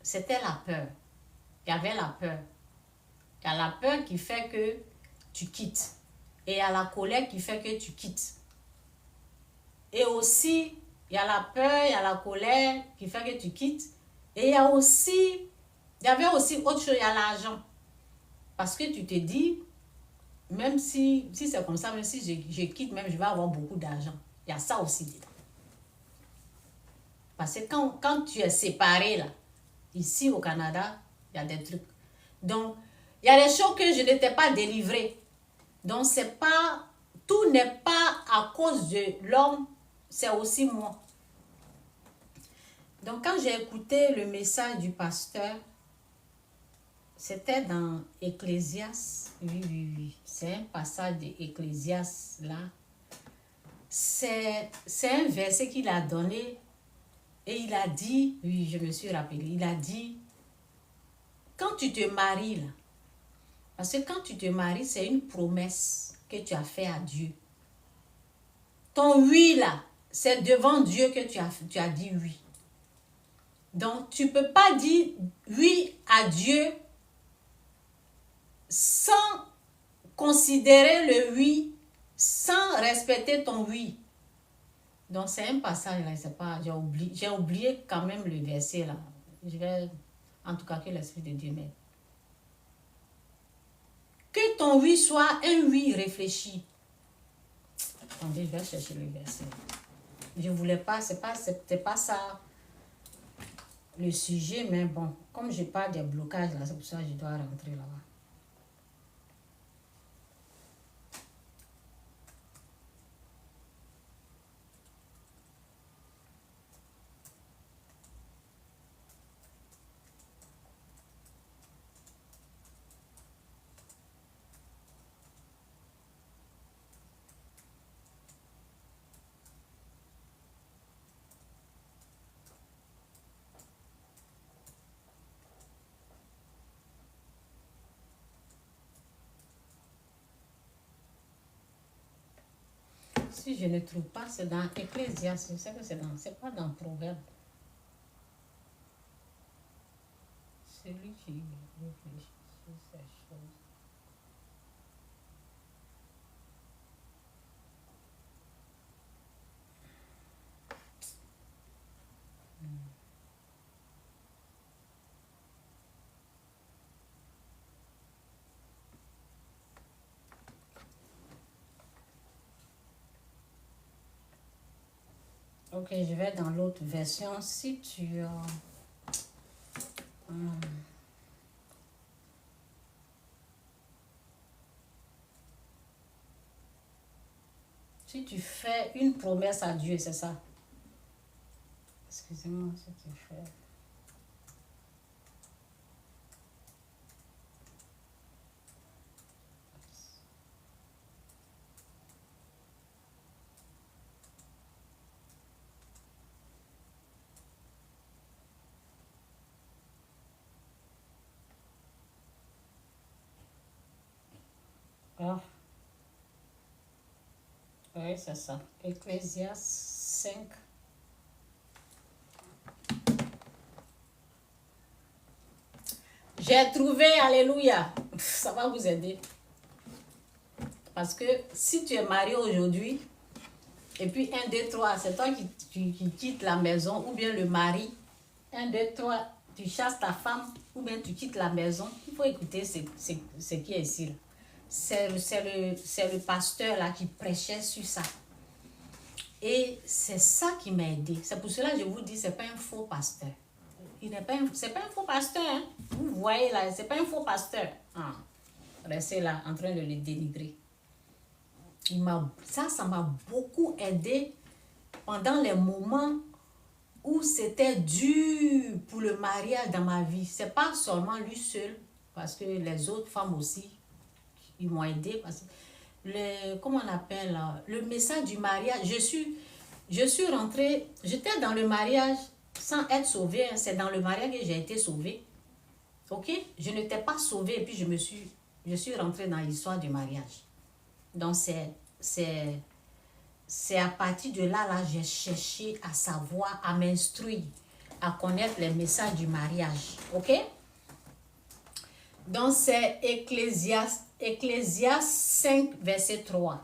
C'était la peur. Il y avait la peur. Il y a la peur qui fait que tu quittes. Et il y a la colère qui fait que tu quittes. Et aussi, il y a la peur, il y a la colère qui fait que tu quittes. Et il y avait aussi autre chose, il y a l'argent. Parce que tu te dis, même si c'est comme ça, même si je quitte, même je vais avoir beaucoup d'argent. Il y a ça aussi dedans. Parce que quand tu es séparé là, ici au Canada, il y a des trucs. Donc, il y a des choses que je n'étais pas délivrée. Donc, tout n'est pas à cause de l'homme, c'est aussi moi. Donc, quand j'ai écouté le message du pasteur, c'était dans Ecclésiaste. Oui. C'est un passage d'Ecclésiaste là. C'est un verset qu'il a donné et il a dit, oui, je me suis rappelé, il a dit, quand tu te maries là, parce que quand tu te maries, c'est une promesse que tu as fait à Dieu. Ton oui là, c'est devant Dieu que tu as dit oui. Donc, tu ne peux pas dire oui à Dieu sans considérer le oui, sans respecter ton oui. Donc, c'est un passage là, c'est pas, j'ai oublié quand même le verset là. Je vais, en tout cas, que l'Esprit de Dieu m'aide. Que ton oui soit un oui réfléchi. Attendez, je vais chercher le verset. Je voulais pas, c'était pas ça le sujet, mais bon, comme je parle des blocages là, c'est pour ça que je dois rentrer là-bas. Si je ne trouve pas, c'est dans Ecclésiaste. Je sais que c'est pas dans Proverbe. Celui qui réfléchit sur ces choses. Ok, je vais dans l'autre version. Si tu si tu fais une promesse à Dieu, c'est ça. Excusez-moi, si tu fais. Ah, oui, c'est ça. Ecclésiaste 5. J'ai trouvé, alléluia. Ça va vous aider. Parce que si tu es marié aujourd'hui, et puis 1, 2, 3, c'est toi qui quittes la maison, ou bien le mari. 1, 2, 3, tu chasses ta femme, ou bien tu quittes la maison. Il faut écouter ce qui est ici. C'est le pasteur là qui prêchait sur ça. Et c'est ça qui m'a aidé. C'est pour cela que je vous dis, c'est pas un faux pasteur. C'est pas un faux pasteur. Hein? Vous voyez là, c'est pas un faux pasteur. Ah, restez là en train de le dénigrer. Ça m'a beaucoup aidé pendant les moments où c'était dur pour le mariage dans ma vie. C'est pas seulement lui seul, parce que les autres femmes aussi, ils m'ont aidé. Parce que comment on appelle, le message du mariage, je suis rentrée, j'étais dans le mariage sans être sauvée. Hein. C'est dans le mariage que j'ai été sauvée. Ok? Je n'étais pas sauvée et puis je suis rentrée dans l'histoire du mariage. Donc c'est à partir de là, j'ai cherché à savoir, à m'instruire, à connaître les messages du mariage. Ok? Donc c'est Ecclésiaste 5, verset 3.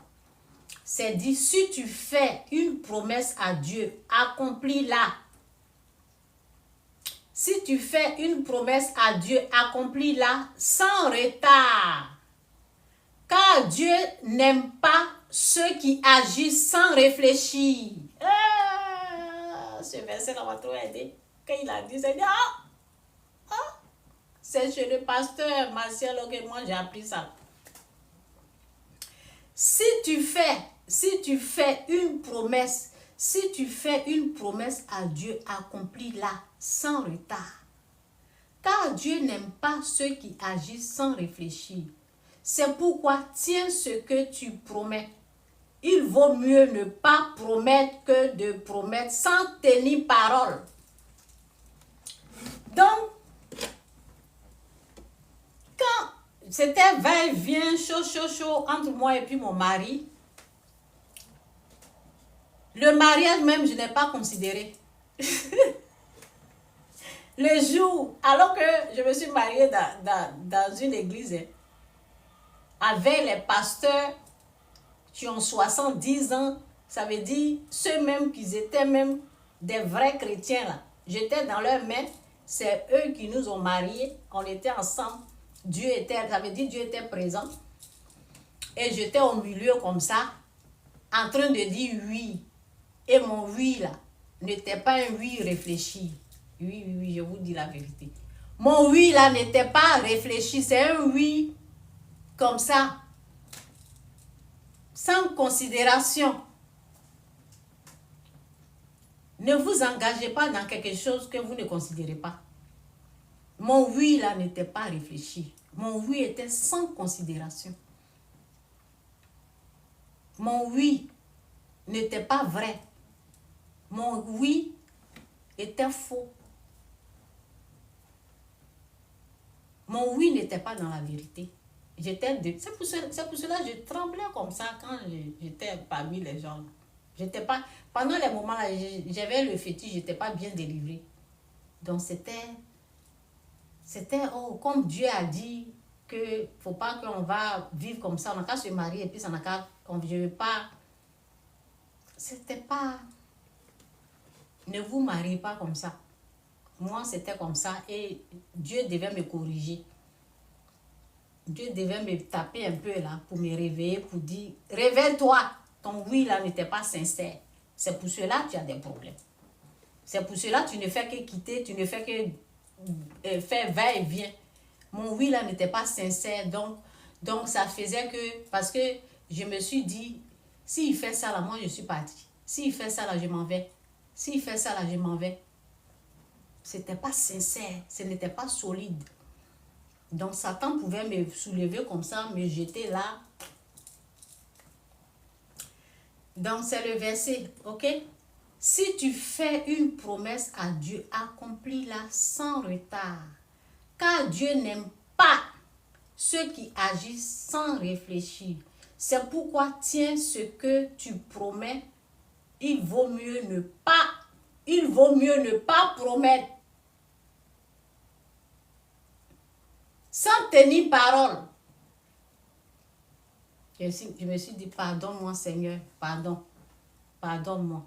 C'est dit, si tu fais une promesse à Dieu, accomplis-la. Si tu fais une promesse à Dieu, accomplis-la sans retard. Car Dieu n'aime pas ceux qui agissent sans réfléchir. Ce verset-là m'a trop aidé. Quand il a dit, c'est c'est chez le pasteur Martial que moi j'ai appris ça. Si tu fais une promesse, à Dieu, accomplis-la sans retard. Car Dieu n'aime pas ceux qui agissent sans réfléchir. C'est pourquoi tiens ce que tu promets. Il vaut mieux ne pas promettre que de promettre sans tenir parole. Donc, quand c'était va-et-vient, chaud entre moi et puis mon mari, le mariage même, je n'ai pas considéré. Le jour, alors que je me suis mariée dans une église, avec les pasteurs qui ont 70 ans, ça veut dire ceux-mêmes qui étaient même des vrais chrétiens là. J'étais dans leurs mains, c'est eux qui nous ont mariés, on était ensemble. Ça veut dire Dieu était présent. Et j'étais au milieu comme ça, en train de dire oui. Et mon oui là, n'était pas un oui réfléchi. Oui, je vous dis la vérité. Mon oui là n'était pas réfléchi, c'est un oui comme ça, sans considération. Ne vous engagez pas dans quelque chose que vous ne considérez pas. Mon oui là n'était pas réfléchi. Mon oui était sans considération. Mon oui n'était pas vrai. Mon oui était faux. Mon oui n'était pas dans la vérité. C'est pour cela que je tremblais comme ça quand j'étais parmi les gens. J'étais pas, pendant les moments là, j'avais le fétiche, j'étais pas bien délivrée. Donc c'était comme Dieu a dit que faut pas qu'on va vivre comme ça, on n'a qu'à se marier et puis ça n'a qu'à, je veux pas. C'était pas, ne vous mariez pas comme ça. Moi c'était comme ça et Dieu devait me corriger. Dieu devait me taper un peu là pour me réveiller, pour dire, réveille-toi, ton oui là n'était pas sincère. C'est pour cela que tu as des problèmes. C'est pour cela que tu ne fais que quitter, tu ne fais que faire va-et-vient. Mon oui là n'était pas sincère, donc ça faisait que, parce que je me suis dit, s'il fait ça là, moi je suis partie. S'il fait ça là, je m'en vais. S'il fait ça là, je m'en vais. C'était pas sincère, ce n'était pas solide. Donc Satan pouvait me soulever comme ça, me jeter là. Donc c'est le verset, ok? Si tu fais une promesse à Dieu, accomplis-la sans retard. Car Dieu n'aime pas ceux qui agissent sans réfléchir. C'est pourquoi tiens ce que tu promets. Il vaut mieux ne pas promettre sans tenir parole. Je me suis dit, pardonne-moi Seigneur, pardonne-moi.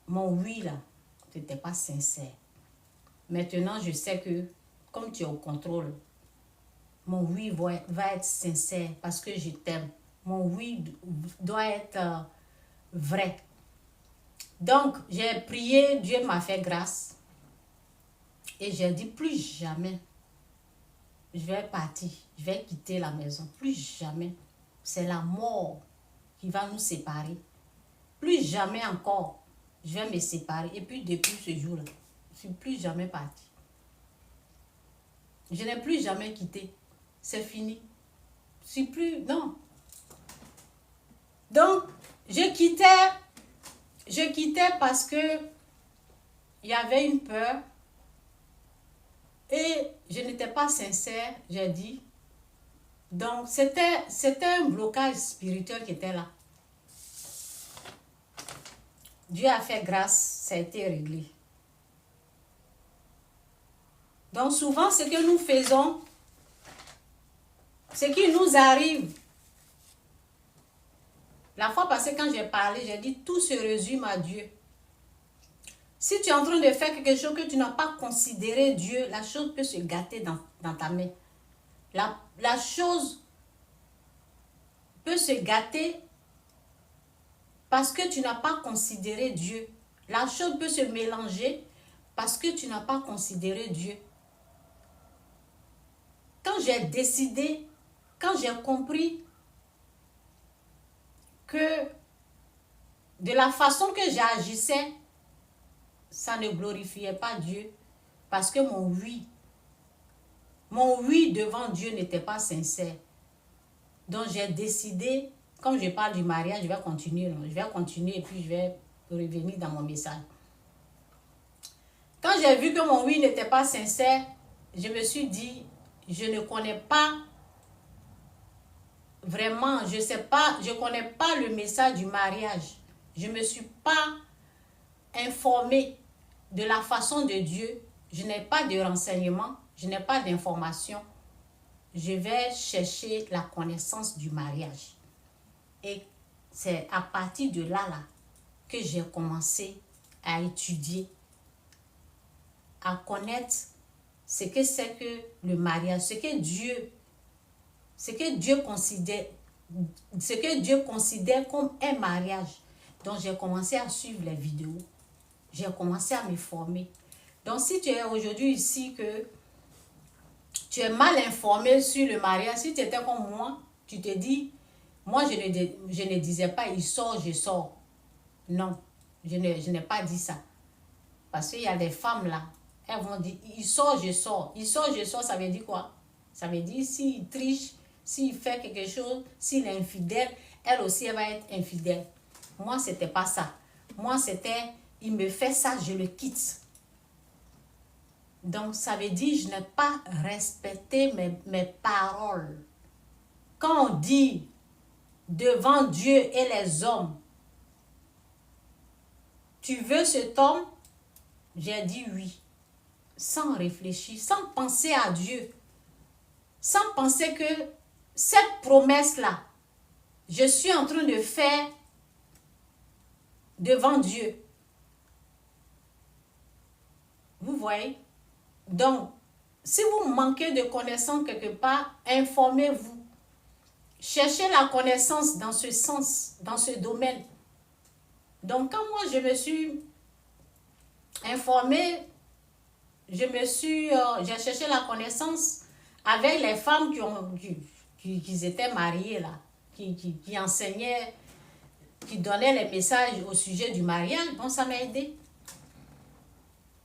Mon oui là, ce n'était pas sincère. Maintenant, je sais que, comme tu es au contrôle, mon oui va être sincère parce que je t'aime. Mon oui doit être vrai. Donc, j'ai prié, Dieu m'a fait grâce. Et j'ai dit, plus jamais, je vais partir, je vais quitter la maison. Plus jamais. C'est la mort qui va nous séparer. Plus jamais encore, je vais me séparer. Et puis, depuis ce jour-là, je ne suis plus jamais partie. Je n'ai plus jamais quitté. C'est fini. Je suis plus... Non. Donc, je quittais parce que il y avait une peur et je n'étais pas sincère, j'ai dit. Donc, c'était un blocage spirituel qui était là. Dieu a fait grâce, ça a été réglé. Donc, souvent, ce que nous faisons, ce qui nous arrive. La fois passée, quand j'ai parlé, j'ai dit, tout se résume à Dieu. Si tu es en train de faire quelque chose que tu n'as pas considéré Dieu, la chose peut se gâter dans ta main. La chose peut se gâter parce que tu n'as pas considéré Dieu. La chose peut se mélanger parce que tu n'as pas considéré Dieu. Quand j'ai décidé, quand j'ai compris que de la façon que j'agissais, ça ne glorifiait pas Dieu parce que mon oui devant Dieu n'était pas sincère. Donc j'ai décidé, comme je parle du mariage, je vais continuer et puis je vais revenir dans mon message. Quand j'ai vu que mon oui n'était pas sincère, je me suis dit, je ne connais pas vraiment, je connais pas le message du mariage. Je ne me suis pas informée de la façon de Dieu. Je n'ai pas de renseignements, je n'ai pas d'informations. Je vais chercher la connaissance du mariage. Et c'est à partir de là que j'ai commencé à étudier, à connaître ce que c'est que le mariage, ce que Dieu considère comme un mariage. Donc j'ai commencé à suivre les vidéos, j'ai commencé à me former. Donc si tu es aujourd'hui ici que tu es mal informé sur le mariage, si tu étais comme moi, tu te dis, moi je ne disais pas il sort, je sors. Non, je n'ai pas dit ça. Parce qu'il y a des femmes là, elles vont dire il sort, je sors. Il sort, je sors, ça veut dire quoi? Ça veut dire s'il triche, s'il fait quelque chose, s'il est infidèle, elle aussi elle va être infidèle. Moi, c'était pas ça. Moi, c'était il me fait ça, je le quitte. Donc, ça veut dire je n'ai pas respecté mes paroles. Quand on dit devant Dieu et les hommes, tu veux cet homme? J'ai dit oui. Sans réfléchir, sans penser à Dieu. Sans penser que cette promesse-là, je suis en train de faire devant Dieu. Vous voyez? Donc, si vous manquez de connaissances quelque part, informez-vous. Cherchez la connaissance dans ce sens, dans ce domaine. Donc, quand moi, je me suis informée, j'ai cherché la connaissance avec les femmes qui étaient mariées, là, qui enseignaient, qui donnaient les messages au sujet du mariage. Donc, ça m'a aidé.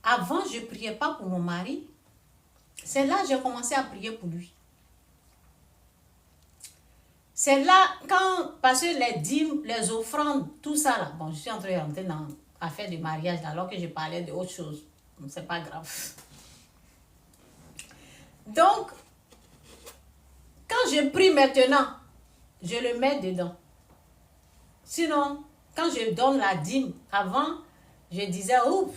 Avant, je ne priais pas pour mon mari. C'est là que j'ai commencé à prier pour lui. C'est là, parce que les dîmes, les offrandes, tout ça là, bon, je suis en train de rentrer dans l'affaire du mariage là, alors que je parlais d'autre chose. C'est pas grave. Donc, je prie maintenant, je le mets dedans. Sinon, quand je donne la dîme, avant, je disais, ouf,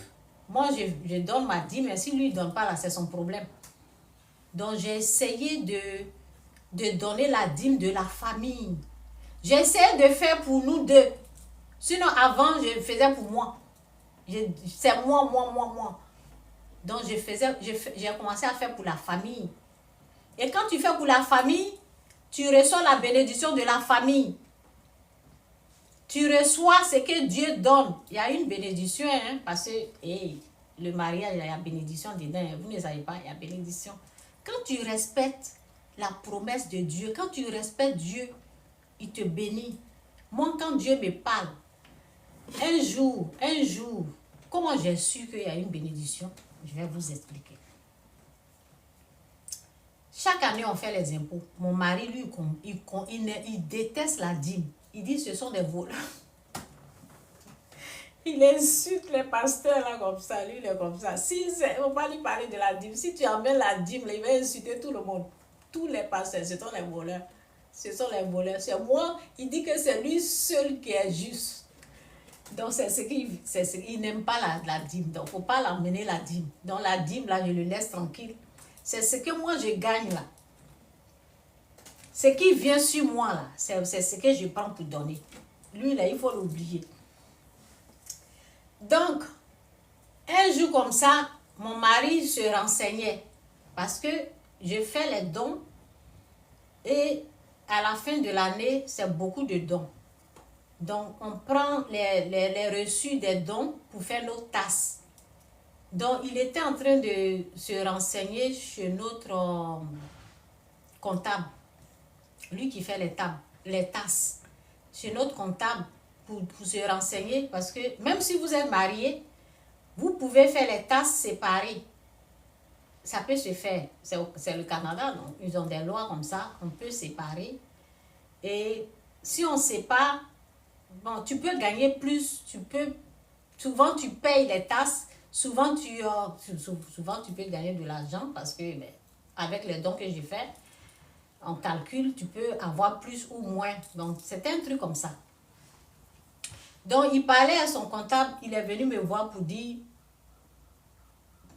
moi je donne ma dîme, mais si lui ne donne pas, là, c'est son problème. Donc, j'ai essayé de donner la dîme de la famille. J'ai essayé de faire pour nous deux. Sinon, avant, je faisais pour moi. C'est moi. Donc, j'ai commencé à faire pour la famille. Et quand tu fais pour la famille, tu reçois la bénédiction de la famille. Tu reçois ce que Dieu donne. Il y a une bénédiction, hein, parce que le mariage, il y a bénédiction dedans. Vous ne savez pas, il y a bénédiction. Quand tu respectes la promesse de Dieu, quand tu respectes Dieu, il te bénit. Moi, quand Dieu me parle, un jour, comment j'ai su qu'il y a une bénédiction? Je vais vous expliquer. Chaque année, on fait les impôts. Mon mari, lui, il déteste la dîme. Il dit ce sont des voleurs. Il insulte les pasteurs là comme ça. Lui, il est comme ça. Si il ne faut pas lui parler de la dîme. Si tu emmènes la dîme, il va insulter tout le monde. Tous les pasteurs, ce sont les voleurs. Ce sont les voleurs. C'est moi, il dit que c'est lui seul qui est juste. Donc, c'est ce qu'il n'aime pas la dîme. Donc, il ne faut pas l'emmener la dîme. Donc, la dîme, là, je le laisse tranquille. C'est ce que moi, je gagne là. Ce qui vient sur moi là, c'est ce que je prends pour donner. Lui, là, il faut l'oublier. Donc, un jour comme ça, mon mari se renseignait. Parce que je fais les dons. Et à la fin de l'année, c'est beaucoup de dons. Donc, on prend les reçus des dons pour faire nos tasses. Donc, il était en train de se renseigner chez notre comptable. Lui qui fait les tasses. Chez notre comptable pour se renseigner. Parce que même si vous êtes marié, vous pouvez faire les tasses séparées. Ça peut se faire. C'est le Canada, donc ils ont des lois comme ça. On peut séparer. Et si on sépare, bon, tu peux gagner plus, souvent tu payes les tasses, souvent tu peux gagner de l'argent parce que avec les dons que j'ai fait, on calcule, tu peux avoir plus ou moins. Donc, c'est un truc comme ça. Donc, il parlait à son comptable, il est venu me voir pour dire,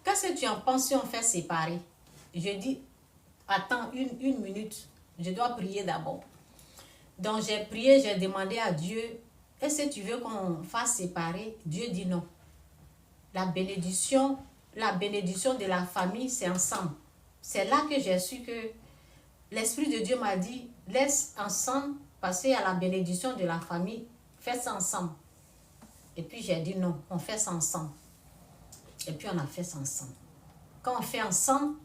qu'est-ce que tu en penses si on fait séparer? Je dis, attends une minute, je dois prier d'abord. Donc, j'ai prié, j'ai demandé à Dieu, est-ce que tu veux qu'on fasse séparer? Dieu dit non. La bénédiction de la famille, c'est ensemble. C'est là que j'ai su que l'Esprit de Dieu m'a dit, laisse ensemble, passer à la bénédiction de la famille, faites ça ensemble. Et puis j'ai dit non, on fait ça ensemble. Et puis on a fait ça ensemble. Quand on fait ensemble,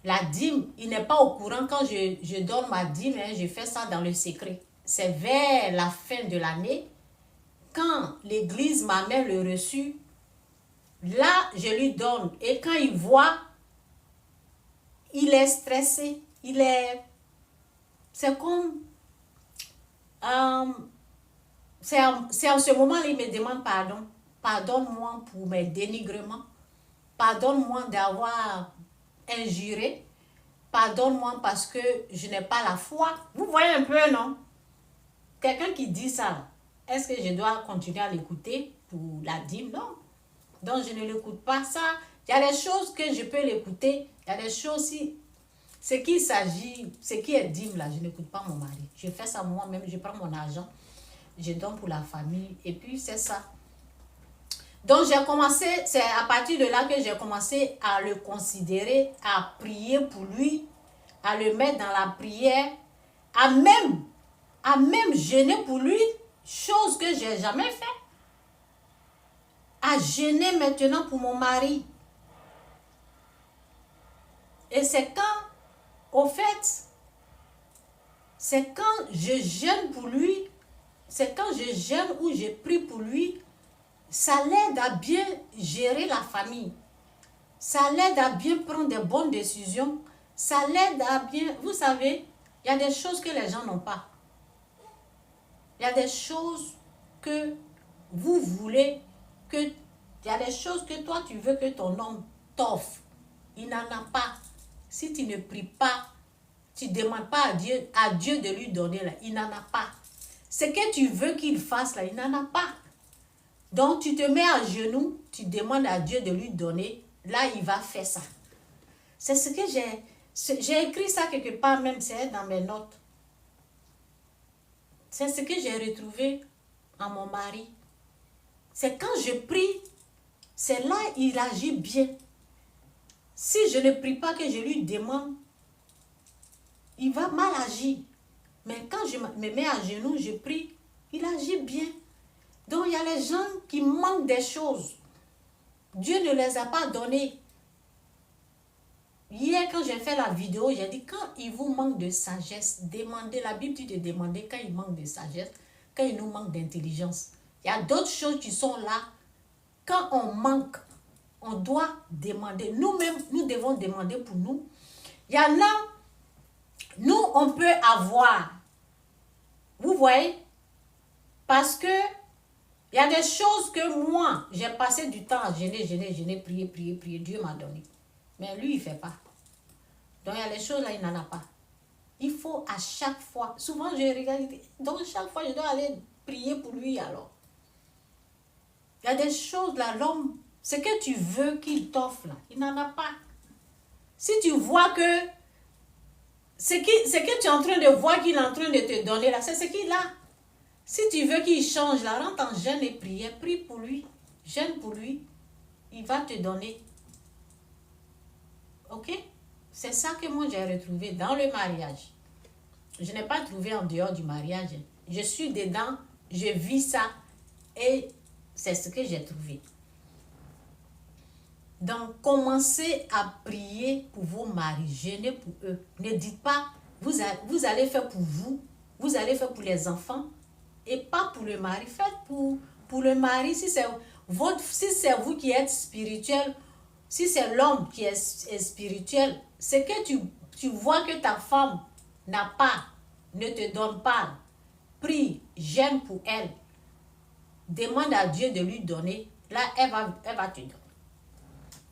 la dîme, il n'est pas au courant quand je donne ma dîme, hein, je fais ça dans le secret. C'est vers la fin de l'année, quand l'église m'amène le reçu, là, je lui donne. Et quand il voit, il est stressé. C'est comme... c'est en ce moment-là, il me demande pardon. Pardonne-moi pour mes dénigrements. Pardonne-moi d'avoir injuré. Pardonne-moi parce que je n'ai pas la foi. Vous voyez un peu, non? Quelqu'un qui dit ça, est-ce que je dois continuer à l'écouter pour la dîme? Non. Donc, je ne l'écoute pas. Ça, il y a des choses que je peux l'écouter. Il y a des choses si... Ce qui est dîme là, je n'écoute pas mon mari. Je fais ça moi-même, je prends mon argent, je donne pour la famille et puis c'est ça. Donc j'ai commencé, c'est à partir de là que j'ai commencé à le considérer, à prier pour lui, à le mettre dans la prière, à même jeûner pour lui, chose que j'ai jamais fait. À jeûner maintenant pour mon mari. Et c'est quand, au fait, c'est quand je jeûne pour lui, c'est quand je jeûne ou je prie pour lui, ça l'aide à bien gérer la famille. Ça l'aide à bien prendre des bonnes décisions. Ça l'aide à bien... Vous savez, il y a des choses que les gens n'ont pas. Il y a des choses que vous voulez, il y a des choses que toi, tu veux que ton homme t'offre. Il n'en a pas. Si tu ne pries pas, tu ne demandes pas à Dieu de lui donner, là, il n'en a pas. Ce que tu veux qu'il fasse, là, il n'en a pas. Donc, tu te mets à genoux, tu demandes à Dieu de lui donner, là, il va faire ça. C'est ce que j'ai écrit ça quelque part, même c'est dans mes notes. C'est ce que j'ai retrouvé en mon mari. C'est quand je prie, c'est là il agit bien. Si je ne prie pas, que je lui demande, il va mal agir. Mais quand je me mets à genoux, je prie, il agit bien. Donc il y a les gens qui manquent des choses. Dieu ne les a pas données. Hier, quand j'ai fait la vidéo, j'ai dit, quand il vous manque de sagesse, demandez. La Bible dit de demander quand il manque de sagesse, quand il nous manque d'intelligence. Il y a d'autres choses qui sont là. Quand on manque, on doit demander. Nous-mêmes, nous devons demander pour nous. Il y en a, nous, on peut avoir. Vous voyez? Parce que il y a des choses que moi, j'ai passé du temps à jeûner, prier. Dieu m'a donné. Mais lui, il ne fait pas. Donc, il y a les choses là, il n'en a pas. Il faut à chaque fois. Souvent, je regarde. Donc, chaque fois, je dois aller prier pour lui alors. Il y a des choses là, l'homme, ce que tu veux qu'il t'offre là, il n'en a pas. Si tu vois que ce que tu es en train de voir qu'il est en train de te donner là, c'est ce qu'il a. Si tu veux qu'il change là, rentre en jeûne et prière, prie pour lui, jeûne pour lui, il va te donner. Ok? C'est ça que moi j'ai retrouvé dans le mariage. Je n'ai pas trouvé en dehors du mariage. Je suis dedans, je vis ça et c'est ce que j'ai trouvé. Donc, commencez à prier pour vos maris, jeûnez pour eux. Ne dites pas, vous allez faire pour vous, vous allez faire pour les enfants et pas pour le mari. Faites pour le mari, si c'est vous qui êtes spirituel, si c'est l'homme qui est spirituel, c'est que tu vois que ta femme n'a pas, ne te donne pas. Prie, jeûne pour elle. Demande à Dieu de lui donner. Là, elle va te donner.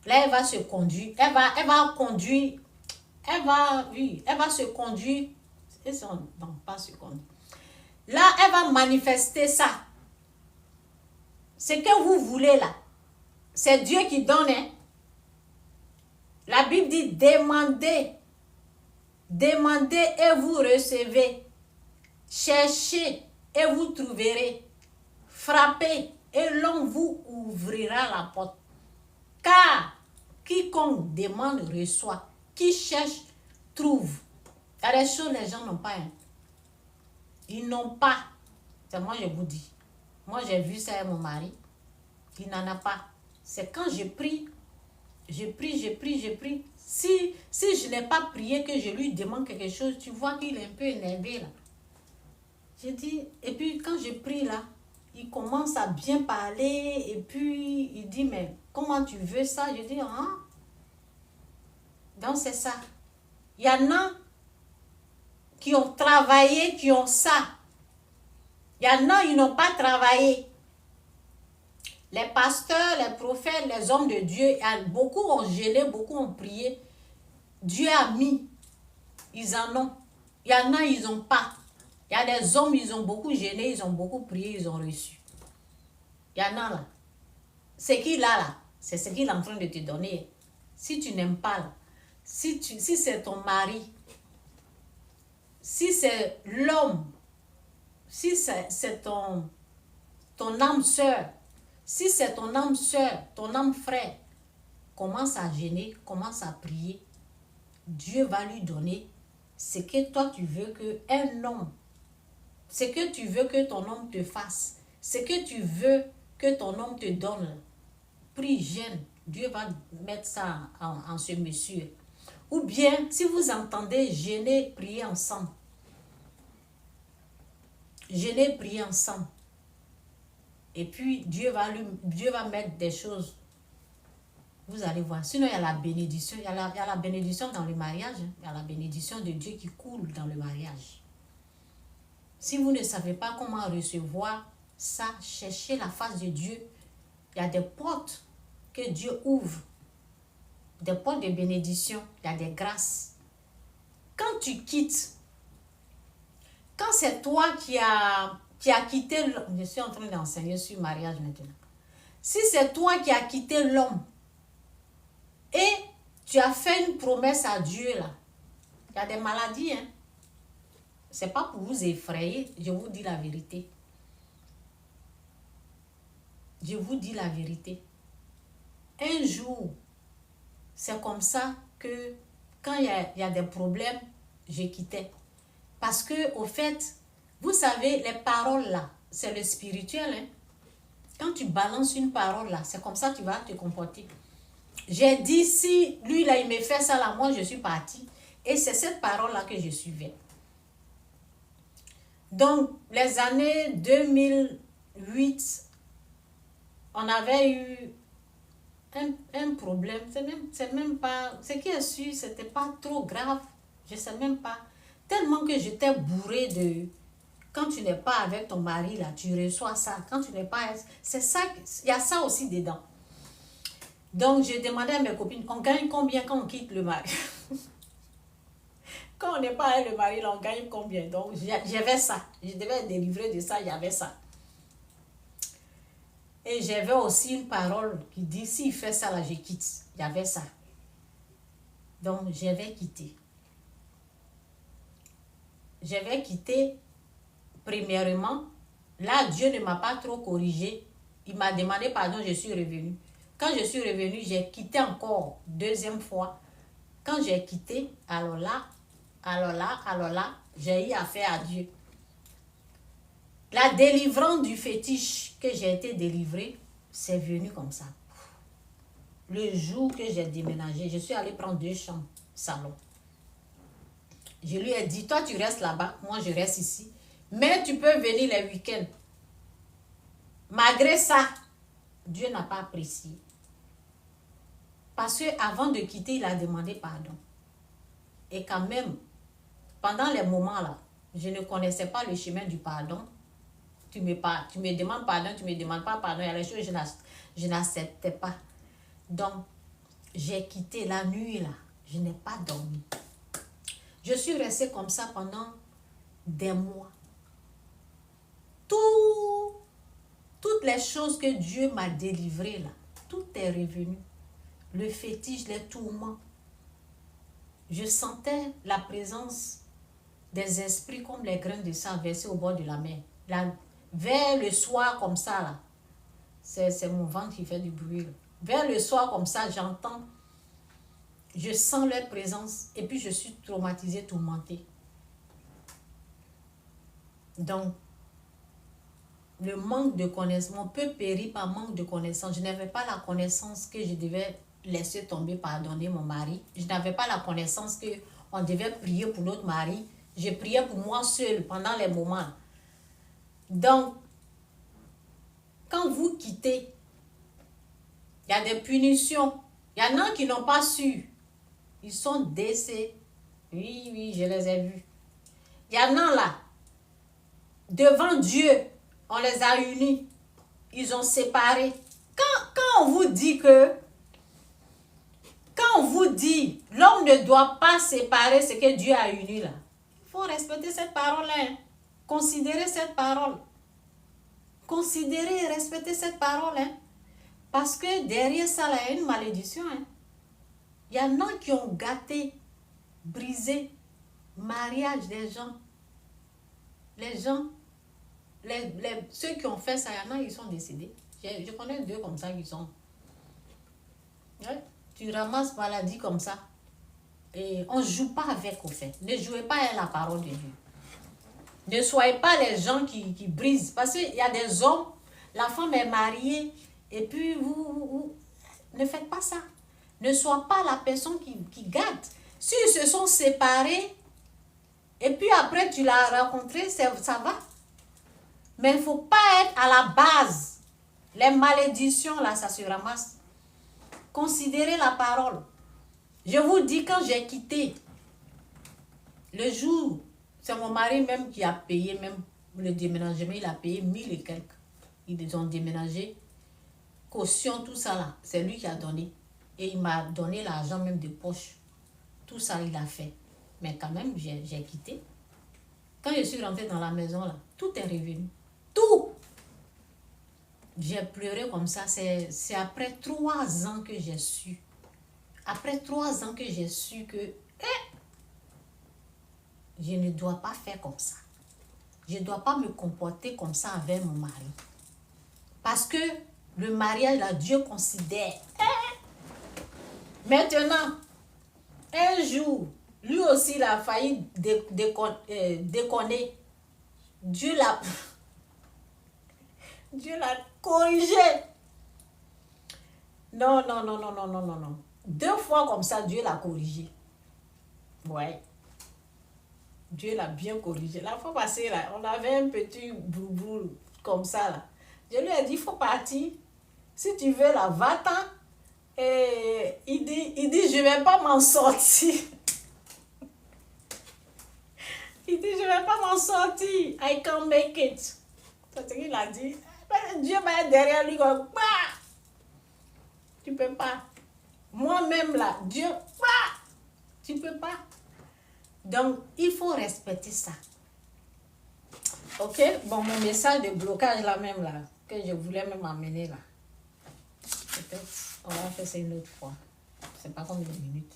Là, elle va se conduire. Elle va conduire. Elle va se conduire. Non, pas se conduire. Là, elle va manifester ça. Ce que vous voulez là, c'est Dieu qui donne. Hein? La Bible dit demandez. Demandez et vous recevez. Cherchez et vous trouverez. Frappez et l'on vous ouvrira la porte. Car quiconque demande reçoit. Qui cherche trouve. Il y a des choses les gens n'ont pas. Hein. Ils n'ont pas. C'est moi je vous dis. Moi j'ai vu ça avec mon mari. Il n'en a pas. C'est quand je prie. Je prie. Si je n'ai pas prié, que je lui demande quelque chose, tu vois qu'il est un peu énervé là. Je dis, et puis quand je prie là, il commence à bien parler et puis il dit, mais comment tu veux ça? Je dis, hein? Donc c'est ça. Il y en a qui ont travaillé, qui ont ça. Il y en a, ils n'ont pas travaillé. Les pasteurs, les prophètes, les hommes de Dieu, beaucoup ont jeûné, beaucoup ont prié. Dieu a mis. Ils en ont. Il y en a, ils n'ont pas. Il y a des hommes, ils ont beaucoup jeûné, ils ont beaucoup prié, ils ont reçu. Il y en a là. Ce qu'il a là, c'est ce qu'il est en train de te donner. Si tu n'aimes pas là, si c'est ton mari, si c'est l'homme, si c'est ton âme sœur, si c'est ton âme sœur, ton âme frère, commence à jeûner, commence à prier. Dieu va lui donner ce que toi tu veux qu'un homme, ce que tu veux que ton homme te fasse, ce que tu veux que ton homme te donne. Prie, jeûne. Dieu va mettre ça en ce monsieur. Ou bien, si vous entendez jeûner, prier ensemble. Jeûner, prier ensemble. Et puis, Dieu va mettre des choses. Vous allez voir. Sinon, il y a la bénédiction. Il y a la bénédiction dans le mariage. Il y a la bénédiction de Dieu qui coule dans le mariage. Si vous ne savez pas comment recevoir ça, cherchez la face de Dieu. Il y a des portes que Dieu ouvre. Des portes de bénédiction. Il y a des grâces. quand tu quittes, quand c'est toi qui a quitté l'homme, je suis en train d'enseigner sur le mariage maintenant. Si c'est toi qui as quitté l'homme et tu as fait une promesse à Dieu là, il y a des maladies, hein. C'est pas pour vous effrayer, je vous dis la vérité. Je vous dis la vérité. Un jour, c'est comme ça que quand il y a des problèmes, je quittais. Parce que, au fait, vous savez, les paroles là, c'est le spirituel. Hein? Quand tu balances une parole là, c'est comme ça que tu vas te comporter. J'ai dit, si lui là, il me fait ça là, moi je suis partie. Et c'est cette parole là que je suivais. Donc, les années 2008, on avait eu un problème. C'est même pas, ce qui est sûr, c'était pas trop grave. Je sais même pas. Tellement que j'étais bourrée de... Quand tu n'es pas avec ton mari, là, tu reçois ça. Quand tu n'es pas... C'est ça, il y a ça aussi dedans. Donc, j'ai demandé à mes copines, on gagne combien quand on quitte le mari? Quand on n'est pas avec le mari, là, on gagne combien? Donc, j'avais ça. Je devais être délivrée de ça, j'avais ça. Et j'avais aussi une parole qui dit, s'il fait ça, là, je quitte. Il y avait ça. Donc, j'avais quitté. J'avais quitté, premièrement. Là, Dieu ne m'a pas trop corrigé. Il m'a demandé pardon, je suis revenue. Quand je suis revenue, j'ai quitté encore, deuxième fois. Quand j'ai quitté, alors là, j'ai eu affaire à Dieu. La délivrance du fétiche que j'ai été délivrée, c'est venu comme ça. Le jour que j'ai déménagé, je suis allée prendre 2 chambres, salon. Je lui ai dit, toi tu restes là-bas, moi je reste ici. Mais tu peux venir les week-ends. Malgré ça, Dieu n'a pas apprécié. Parce qu'avant de quitter, il a demandé pardon. Et quand même, pendant les moments là, je ne connaissais pas le chemin du pardon. Tu me demandes pardon, tu me demandes pas pardon. Il y a les choses que je n'acceptais pas. Donc, j'ai quitté la nuit là. Je n'ai pas dormi. Je suis restée comme ça pendant des mois. Toutes les choses que Dieu m'a délivrées là, tout est revenu. Le fétiche, les tourments. Je sentais la présence des esprits comme les grains de sang versés au bord de la mer. Là, vers le soir comme ça, là, c'est mon ventre qui fait du bruit. Là. Vers le soir comme ça, j'entends, je sens leur présence et puis je suis traumatisée, tourmentée. Donc, le manque de connaissance, on peut périr par manque de connaissance. Je n'avais pas la connaissance que je devais laisser tomber, pardonner mon mari. Je n'avais pas la connaissance qu'on devait prier pour notre mari. Je priais pour moi seule pendant les moments. Donc, quand vous quittez, il y a des punitions. Il y en a qui n'ont pas su. Ils sont décédés. Oui, je les ai vus. Il y en a là, devant Dieu, on les a unis. Ils ont séparé. Quand on vous dit que, quand on vous dit, l'homme ne doit pas séparer ce que Dieu a uni là, il faut respecter cette parole-là. Hein. Considérez cette parole. Considérez et respectez cette parole. Hein. Parce que derrière ça, là, il y a une malédiction. Hein. Il y en a qui ont gâté, brisé, mariage des gens. Les gens, ceux qui ont fait ça, il y en a, ils sont décédés. Je connais 2 comme ça qui sont. Ouais. Tu ramasses maladie comme ça. Et on ne joue pas avec, au fait. Ne jouez pas avec la parole de Dieu. Ne soyez pas les gens qui brisent. Parce qu'il y a des hommes, la femme est mariée, et puis vous ne faites pas ça. Ne sois pas la personne qui gâte. S'ils se sont séparés, et puis après tu l'as rencontré, ça va. Mais il ne faut pas être à la base. Les malédictions, là, ça se ramasse. Considérez la parole. Je vous dis, quand j'ai quitté, le jour, c'est mon mari même qui a payé même le déménagement, il a payé 1000 et quelques. Ils ont déménagé, caution, tout ça là, c'est lui qui a donné. Et il m'a donné l'argent même de poche. Tout ça, il a fait. Mais quand même, j'ai quitté. Quand je suis rentrée dans la maison, là, tout est revenu. Tout! J'ai pleuré comme ça. C'est après 3 ans que j'ai su. Après 3 ans que j'ai su que je ne dois pas faire comme ça. Je ne dois pas me comporter comme ça avec mon mari. Parce que le mariage, là, Dieu considère. Maintenant, un jour, lui aussi, il a failli déconner. Dieu l'a corrigé. Non, non, non, non, non, non, non, non. 2 fois comme ça, Dieu l'a corrigé. Ouais. Dieu l'a bien corrigé. La fois passée, là, on avait un petit boubou comme ça, là. Je lui ai dit, il faut partir. Si tu veux, là, va-t'en. Et il dit, je ne vais pas m'en sortir. Il dit, je ne vais pas m'en sortir. I can't make it. C'est ce qu'il a dit. Dieu va être derrière lui comme, bah! Tu ne peux pas. Moi-même, là, Dieu, bah! Tu ne peux pas. Donc, il faut respecter ça. Ok? Bon, mon message de blocage là même, là, que je voulais même amener là. Peut-être, on va faire ça une autre fois. C'est pas combien de minutes.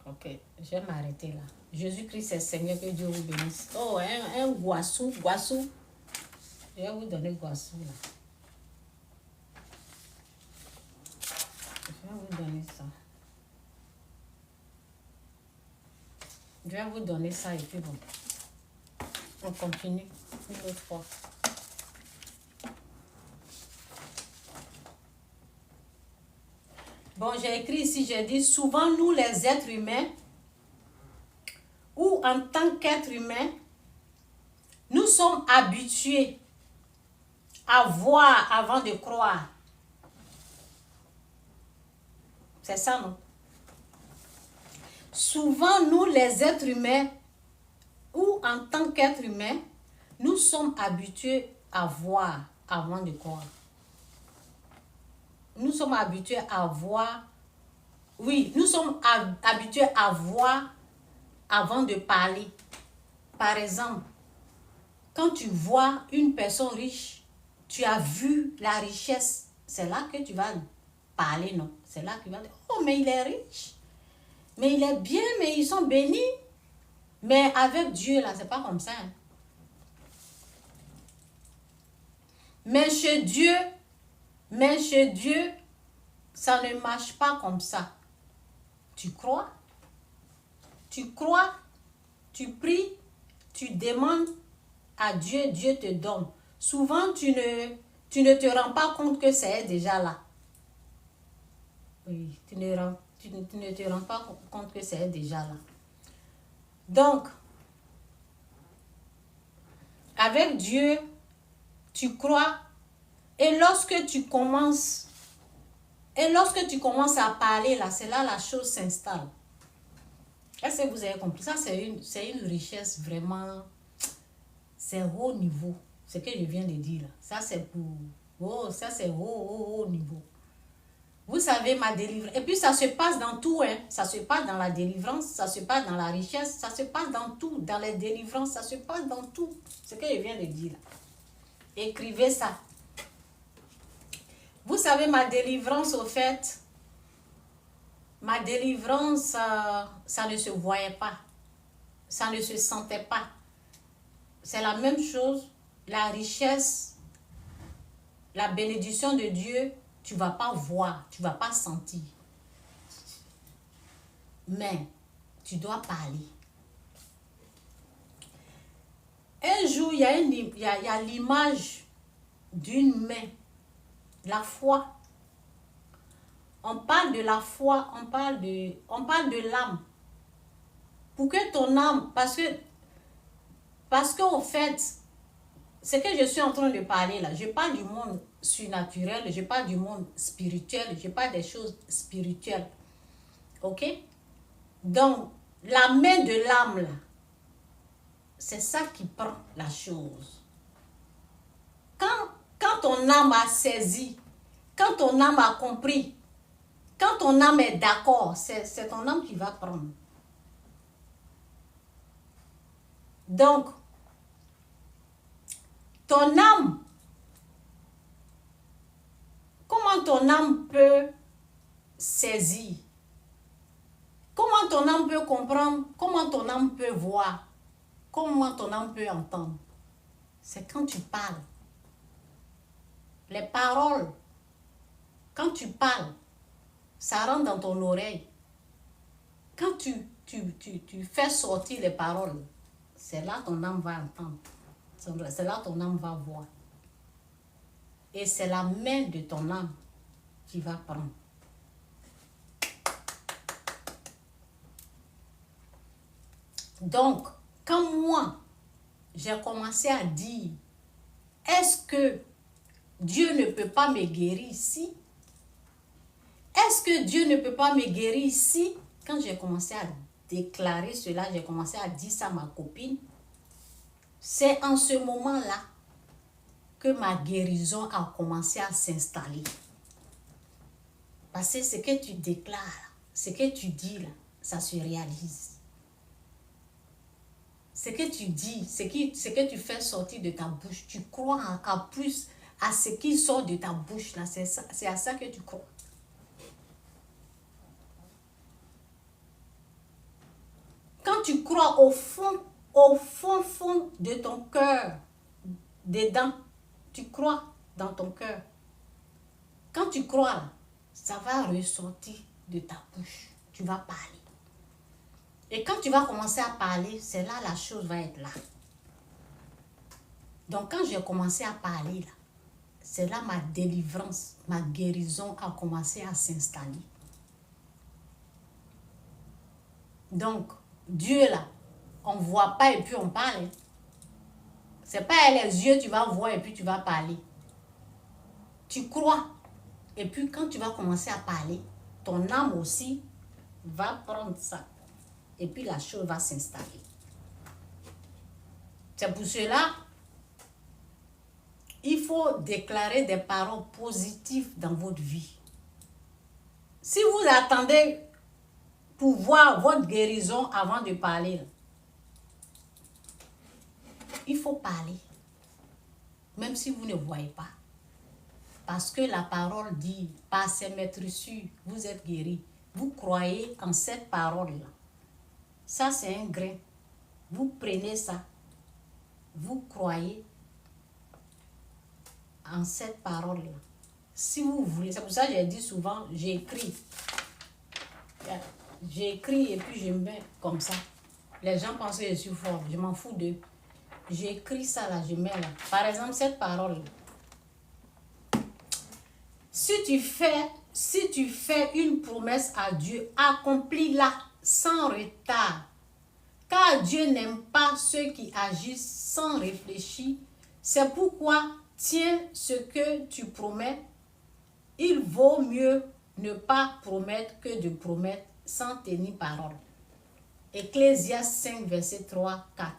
Ok, je vais m'arrêter là. Jésus-Christ est Seigneur, que Dieu vous bénisse. Oh, un guassou. Je vais vous donner guassou là. Je vais vous donner ça. Je vais vous donner ça et puis bon. On continue une autre fois. Bon, j'ai écrit ici, j'ai dit, souvent nous les êtres humains, ou en tant qu'être humain, nous sommes habitués à voir avant de croire. C'est ça, non? Souvent, nous les êtres humains, ou en tant qu'être humain, nous sommes habitués à voir avant de croire. Nous sommes habitués à voir, oui, nous sommes habitués à voir avant de parler. Par exemple, quand tu vois une personne riche, tu as vu la richesse, c'est là que tu vas parler, non? C'est là que tu vas dire, oh, mais il est riche, mais il est bien, mais ils sont bénis. Mais avec Dieu, là, c'est pas comme ça. Hein? Mais chez Dieu, ça ne marche pas comme ça. Tu crois, tu pries, tu demandes à Dieu, Dieu te donne. Souvent, tu ne te rends pas compte que c'est déjà là. Oui, tu ne te rends pas compte que c'est déjà là. Donc, avec Dieu, tu crois, et lorsque tu commences à parler, là, c'est là la chose s'installe. Est-ce que vous avez compris? Ça, c'est une richesse vraiment, c'est haut niveau. Ce que je viens de dire là. Ça, c'est ça, c'est haut niveau. Vous savez, ma délivrance. Et puis, ça se passe dans tout. Hein. Ça se passe dans la délivrance, ça se passe dans la richesse, ça se passe dans tout. Dans les délivrances, ça se passe dans tout. Ce que je viens de dire là. Écrivez ça. Vous savez, ma délivrance, au fait, ma délivrance, ça ne se voyait pas. Ça ne se sentait pas. C'est la même chose. La richesse, la bénédiction de Dieu, tu ne vas pas voir, tu ne vas pas sentir. Mais tu dois parler. Un jour, il y a l'image d'une main. La foi. On parle de la foi, on parle de l'âme. Pour que ton âme, parce que au fait, ce que je suis en train de parler là, je parle du monde surnaturel, je parle du monde spirituel, je parle des choses spirituelles. Ok? Donc, la main de l'âme là, c'est ça qui prend la chose. Quand ton âme a saisi, quand ton âme a compris, Quand ton âme est d'accord, c'est ton âme qui va prendre. Donc, ton âme, comment ton âme peut saisir? Comment ton âme peut comprendre? Comment ton âme peut voir? Comment ton âme peut entendre? C'est quand tu parles. Les paroles, quand tu parles, ça rentre dans ton oreille. Quand tu fais sortir les paroles, c'est là ton âme va entendre. C'est là ton âme va voir. Et c'est la main de ton âme qui va prendre. Donc, quand moi, j'ai commencé à dire, est-ce que Dieu ne peut pas me guérir ici? Est-ce que Dieu ne peut pas me guérir ici? Quand j'ai commencé à déclarer cela, j'ai commencé à dire ça à ma copine. C'est en ce moment-là que ma guérison a commencé à s'installer. Parce que ce que tu déclares, ce que tu dis là, ça se réalise. Ce que tu dis, ce que tu fais sortir de ta bouche, tu crois en plus à ce qui sort de ta bouche là, c'est à ça que tu crois. Quand tu crois au fond de ton cœur, dedans, tu crois dans ton cœur. Quand tu crois là, ça va ressortir de ta bouche. Tu vas parler. Et quand tu vas commencer à parler, c'est là la chose va être là. Donc quand j'ai commencé à parler là, c'est là ma délivrance, ma guérison a commencé à s'installer. Donc Dieu là, on ne voit pas et puis on parle. C'est pas les yeux tu vas voir et puis tu vas parler. Tu crois. Et puis quand tu vas commencer à parler, ton âme aussi va prendre ça. Et puis la chose va s'installer. C'est pour cela, il faut déclarer des paroles positives dans votre vie. Si vous attendez pour voir votre guérison avant de parler, il faut parler. Même si vous ne voyez pas. Parce que la parole dit, par ses maîtres sûrs, vous êtes guéris. Vous croyez en cette parole-là. Ça, c'est un grain. Vous prenez ça. Vous croyez en cette parole-là. Si vous voulez, c'est pour ça que j'ai dit souvent, j'écris. J'écris et puis je mets comme ça. Les gens pensent que je suis fort. Je m'en fous d'eux. J'écris ça là, je mets là. Par exemple, cette parole-là. Si tu fais une promesse à Dieu, accomplis-la sans retard. Car Dieu n'aime pas ceux qui agissent sans réfléchir. C'est pourquoi tiens ce que tu promets. Il vaut mieux ne pas promettre que de promettre sans tenir parole. Ecclésias 5, verset 3, 4.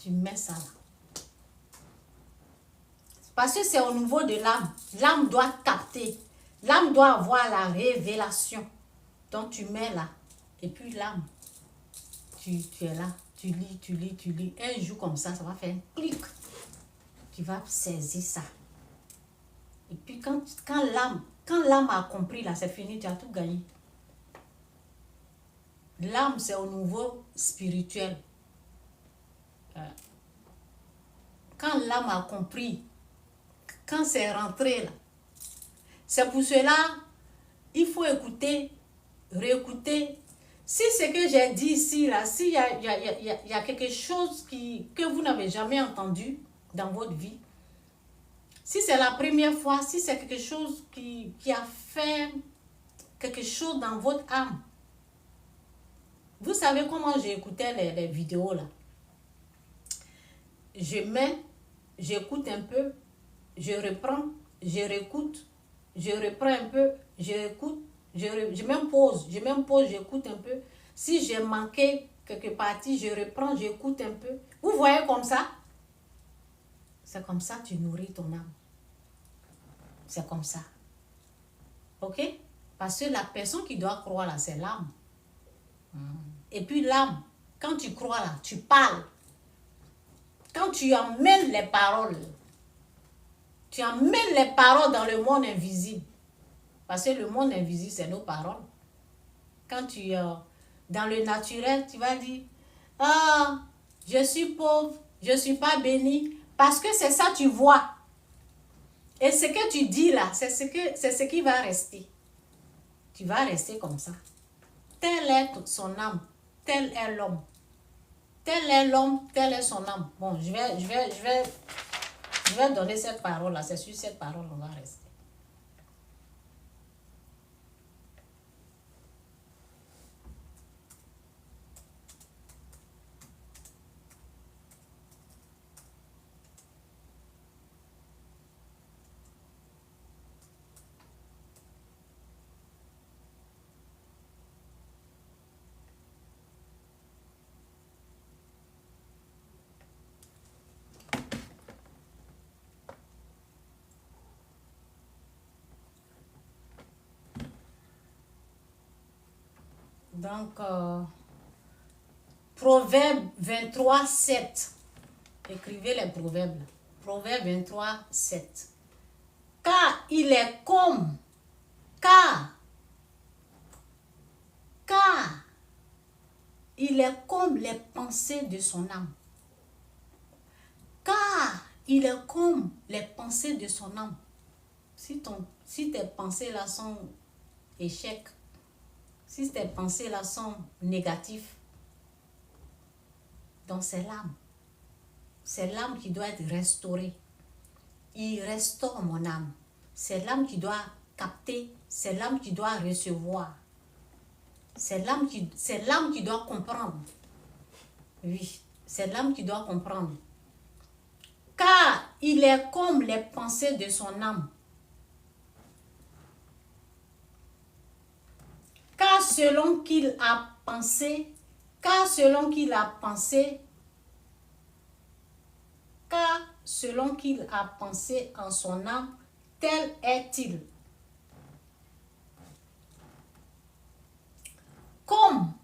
Tu mets ça là. Parce que c'est au niveau de l'âme. L'âme doit capter. L'âme doit avoir la révélation. Donc tu mets là. Et puis l'âme, tu es là. Tu lis, tu lis, tu lis. Un jour comme ça, ça va faire un clic. Tu vas saisir ça. Et puis quand l'âme a compris là, c'est fini, tu as tout gagné. L'âme, c'est au niveau spirituel. Quand l'âme a compris, quand c'est rentré là, c'est pour cela, il faut écouter, réécouter. Si ce que j'ai dit ici, là, s'il y a quelque chose que vous n'avez jamais entendu dans votre vie, si c'est la première fois, si c'est quelque chose qui a fait quelque chose dans votre âme, vous savez comment j'écoutais les vidéos là. Je mets, j'écoute un peu, je reprends, je réécoute, je reprends un peu, je réécoute, je m'impose, j'écoute un peu. Si j'ai manqué quelque partie, je reprends, j'écoute un peu. Vous voyez comme ça? C'est comme ça que tu nourris ton âme. C'est comme ça. Ok? Parce que la personne qui doit croire là, c'est l'âme. Et puis l'âme, quand tu crois là, tu parles. Quand tu emmènes les paroles, tu emmènes les paroles dans le monde invisible. Parce que le monde invisible, c'est nos paroles. Quand tu es dans le naturel, tu vas dire, ah, je suis pauvre, je ne suis pas béni. Parce que c'est ça que tu vois. Et ce que tu dis là, c'est ce qui va rester. Tu vas rester comme ça. Tel est son âme, tel est l'homme. Tel est l'homme, tel est son âme. Bon, je vais donner cette parole-là. C'est sur cette parole qu'on va rester. Donc, Proverbe 23, 7. Écrivez les proverbes. Proverbe 23, 7. Car il est comme, car il est comme les pensées de son âme. Car il est comme les pensées de son âme. Si tes pensées là sont échecs, si tes pensées là sont négatives, donc c'est l'âme. C'est l'âme qui doit être restaurée. Il restaure mon âme. C'est l'âme qui doit capter. C'est l'âme qui doit recevoir. C'est l'âme qui doit comprendre. Oui, c'est l'âme qui doit comprendre. Car il est comme les pensées de son âme. Car selon qu'il a pensé, car selon qu'il a pensé en son âme, tel est-il. Comme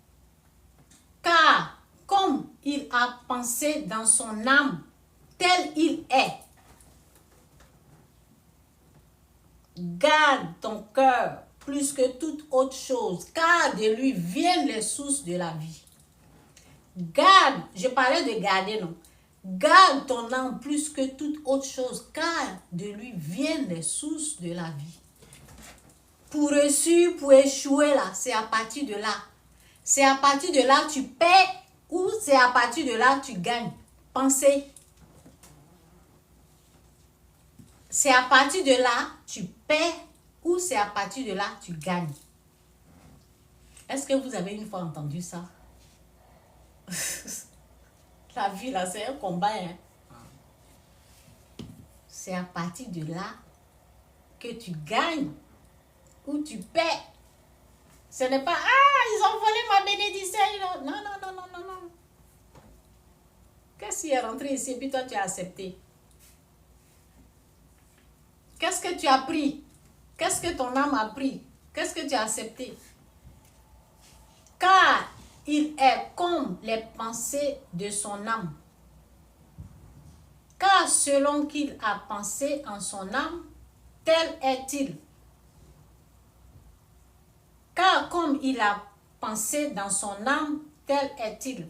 il a pensé dans son âme, tel il est. Garde ton cœur plus que toute autre chose, car de lui viennent les sources de la vie. Garde, je parlais de garder, non. Garde ton âme plus que toute autre chose, car de lui viennent les sources de la vie. Pour réussir, pour échouer là, c'est à partir de là. C'est à partir de là que tu perds ou c'est à partir de là que tu gagnes. Pensez. C'est à partir de là que tu perds ou c'est à partir de là que tu gagnes. Est-ce que vous avez une fois entendu ça? La vie là, c'est un combat. Hein? C'est à partir de là que tu gagnes ou tu perds. Ce n'est pas, ah, ils ont volé ma bénédiction. Non, non, non, non, non, non. Qu'est-ce qui est rentré ici et puis toi tu as accepté? Qu'est-ce que tu as pris? Qu'est-ce que ton âme a pris? Qu'est-ce que tu as accepté? Car il est comme les pensées de son âme. Car selon qu'il a pensé en son âme, tel est-il. Car comme il a pensé dans son âme, tel est-il.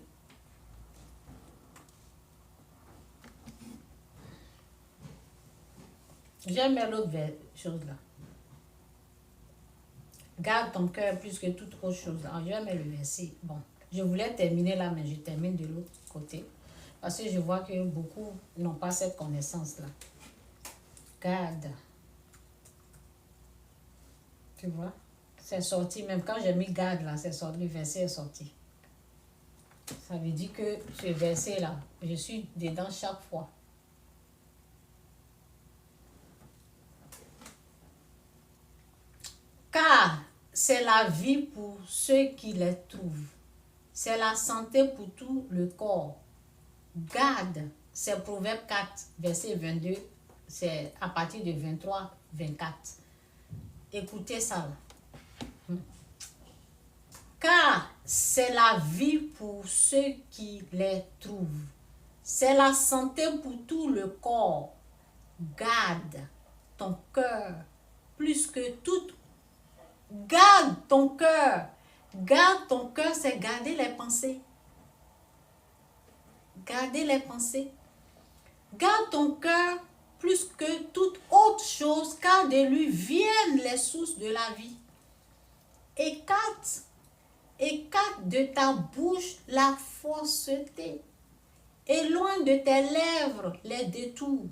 J'aime l'autre chose là. Garde ton cœur plus que toute autre chose. Alors, j'aime le verset. Bon, je voulais terminer là, mais je termine de l'autre côté. Parce que je vois que beaucoup n'ont pas cette connaissance-là. Garde. Tu vois? C'est sorti. Même quand j'ai mis garde là, c'est sorti. Le verset est sorti. Ça veut dire que ce verset-là, je suis dedans chaque fois. Car c'est la vie pour ceux qui les trouvent. C'est la santé pour tout le corps. Garde, c'est Proverbe 4, verset 22. C'est à partir de 23, 24. Écoutez ça. car c'est la vie pour ceux qui les trouvent. C'est la santé pour tout le corps. Garde ton cœur plus que tout. Garde ton cœur. Garde ton cœur, c'est garder les pensées. Garder les pensées. Garde ton cœur plus que toute autre chose, car de lui viennent les sources de la vie. Écarte de ta bouche la fausseté. Éloigne de tes lèvres les détours.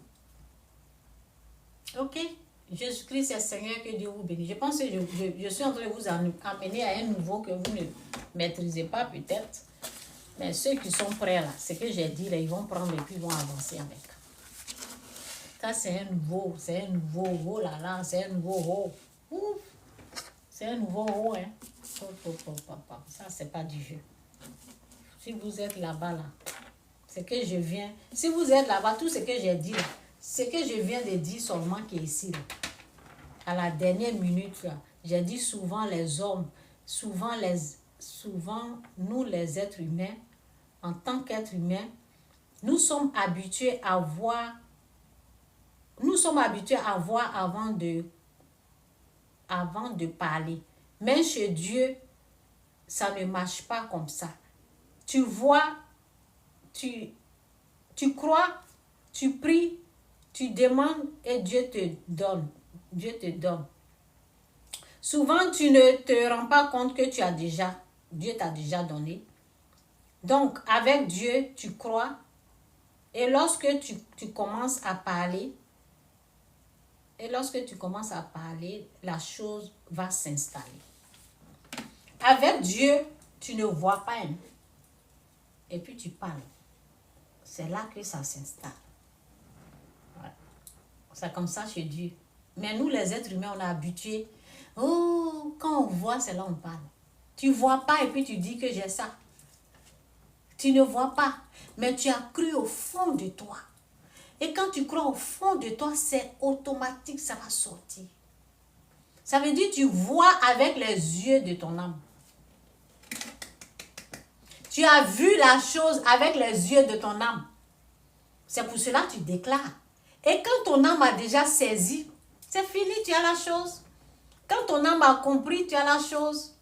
Ok? Jésus-Christ est Seigneur, que Dieu vous bénisse. Je pense que je suis en train de vous amener à un nouveau que vous ne maîtrisez pas peut-être. Mais ceux qui sont prêts là, ce que j'ai dit là, ils vont prendre et puis ils vont avancer avec. Ça c'est un nouveau, oh là là, c'est un nouveau oh. Ouf. C'est un nouveau oh, hein. Ça c'est pas du jeu. Si vous êtes là-bas là, c'est que je viens. Si vous êtes là-bas, tout ce que j'ai dit là, ce que je viens de dire seulement qui est ici là. À la dernière minute là, j'ai dit souvent les hommes, souvent nous les êtres humains, en tant qu'êtres humains, nous sommes habitués à voir avant de parler. Mais chez Dieu, ça ne marche pas comme ça. Tu vois, tu crois, tu pries, tu demandes et Dieu te donne. Dieu te donne. Souvent, tu ne te rends pas compte que Dieu t'a déjà donné. Donc, avec Dieu, tu crois. Et lorsque tu commences à parler, la chose va s'installer. Avec Dieu, tu ne vois pas. Hein? Et puis tu parles. C'est là que ça s'installe. Ouais. C'est comme ça chez Dieu. Mais nous, les êtres humains, on est habitués. Oh, quand on voit, c'est là on parle. Tu ne vois pas et puis tu dis que j'ai ça. Tu ne vois pas, mais tu as cru au fond de toi. Et quand tu crois au fond de toi, c'est automatique, ça va sortir. Ça veut dire que tu vois avec les yeux de ton âme. Tu as vu la chose avec les yeux de ton âme. C'est pour cela que tu déclares. Et quand ton âme a déjà saisi, c'est fini, tu as la chose. Quand ton âme a compris, tu as la chose.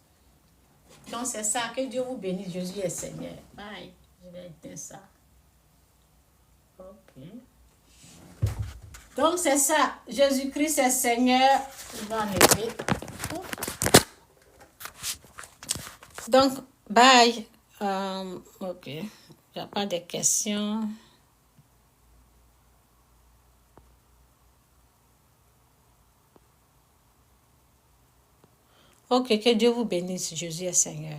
Donc c'est ça, que Dieu vous bénisse, Jésus est Seigneur. Bye, je vais éteindre ça. Ok. Donc c'est ça, Jésus-Christ est Seigneur. Il va enlever. Donc, bye. Ok, il n'y a pas de questions. Ok, que Dieu vous bénisse, Jésus est Seigneur.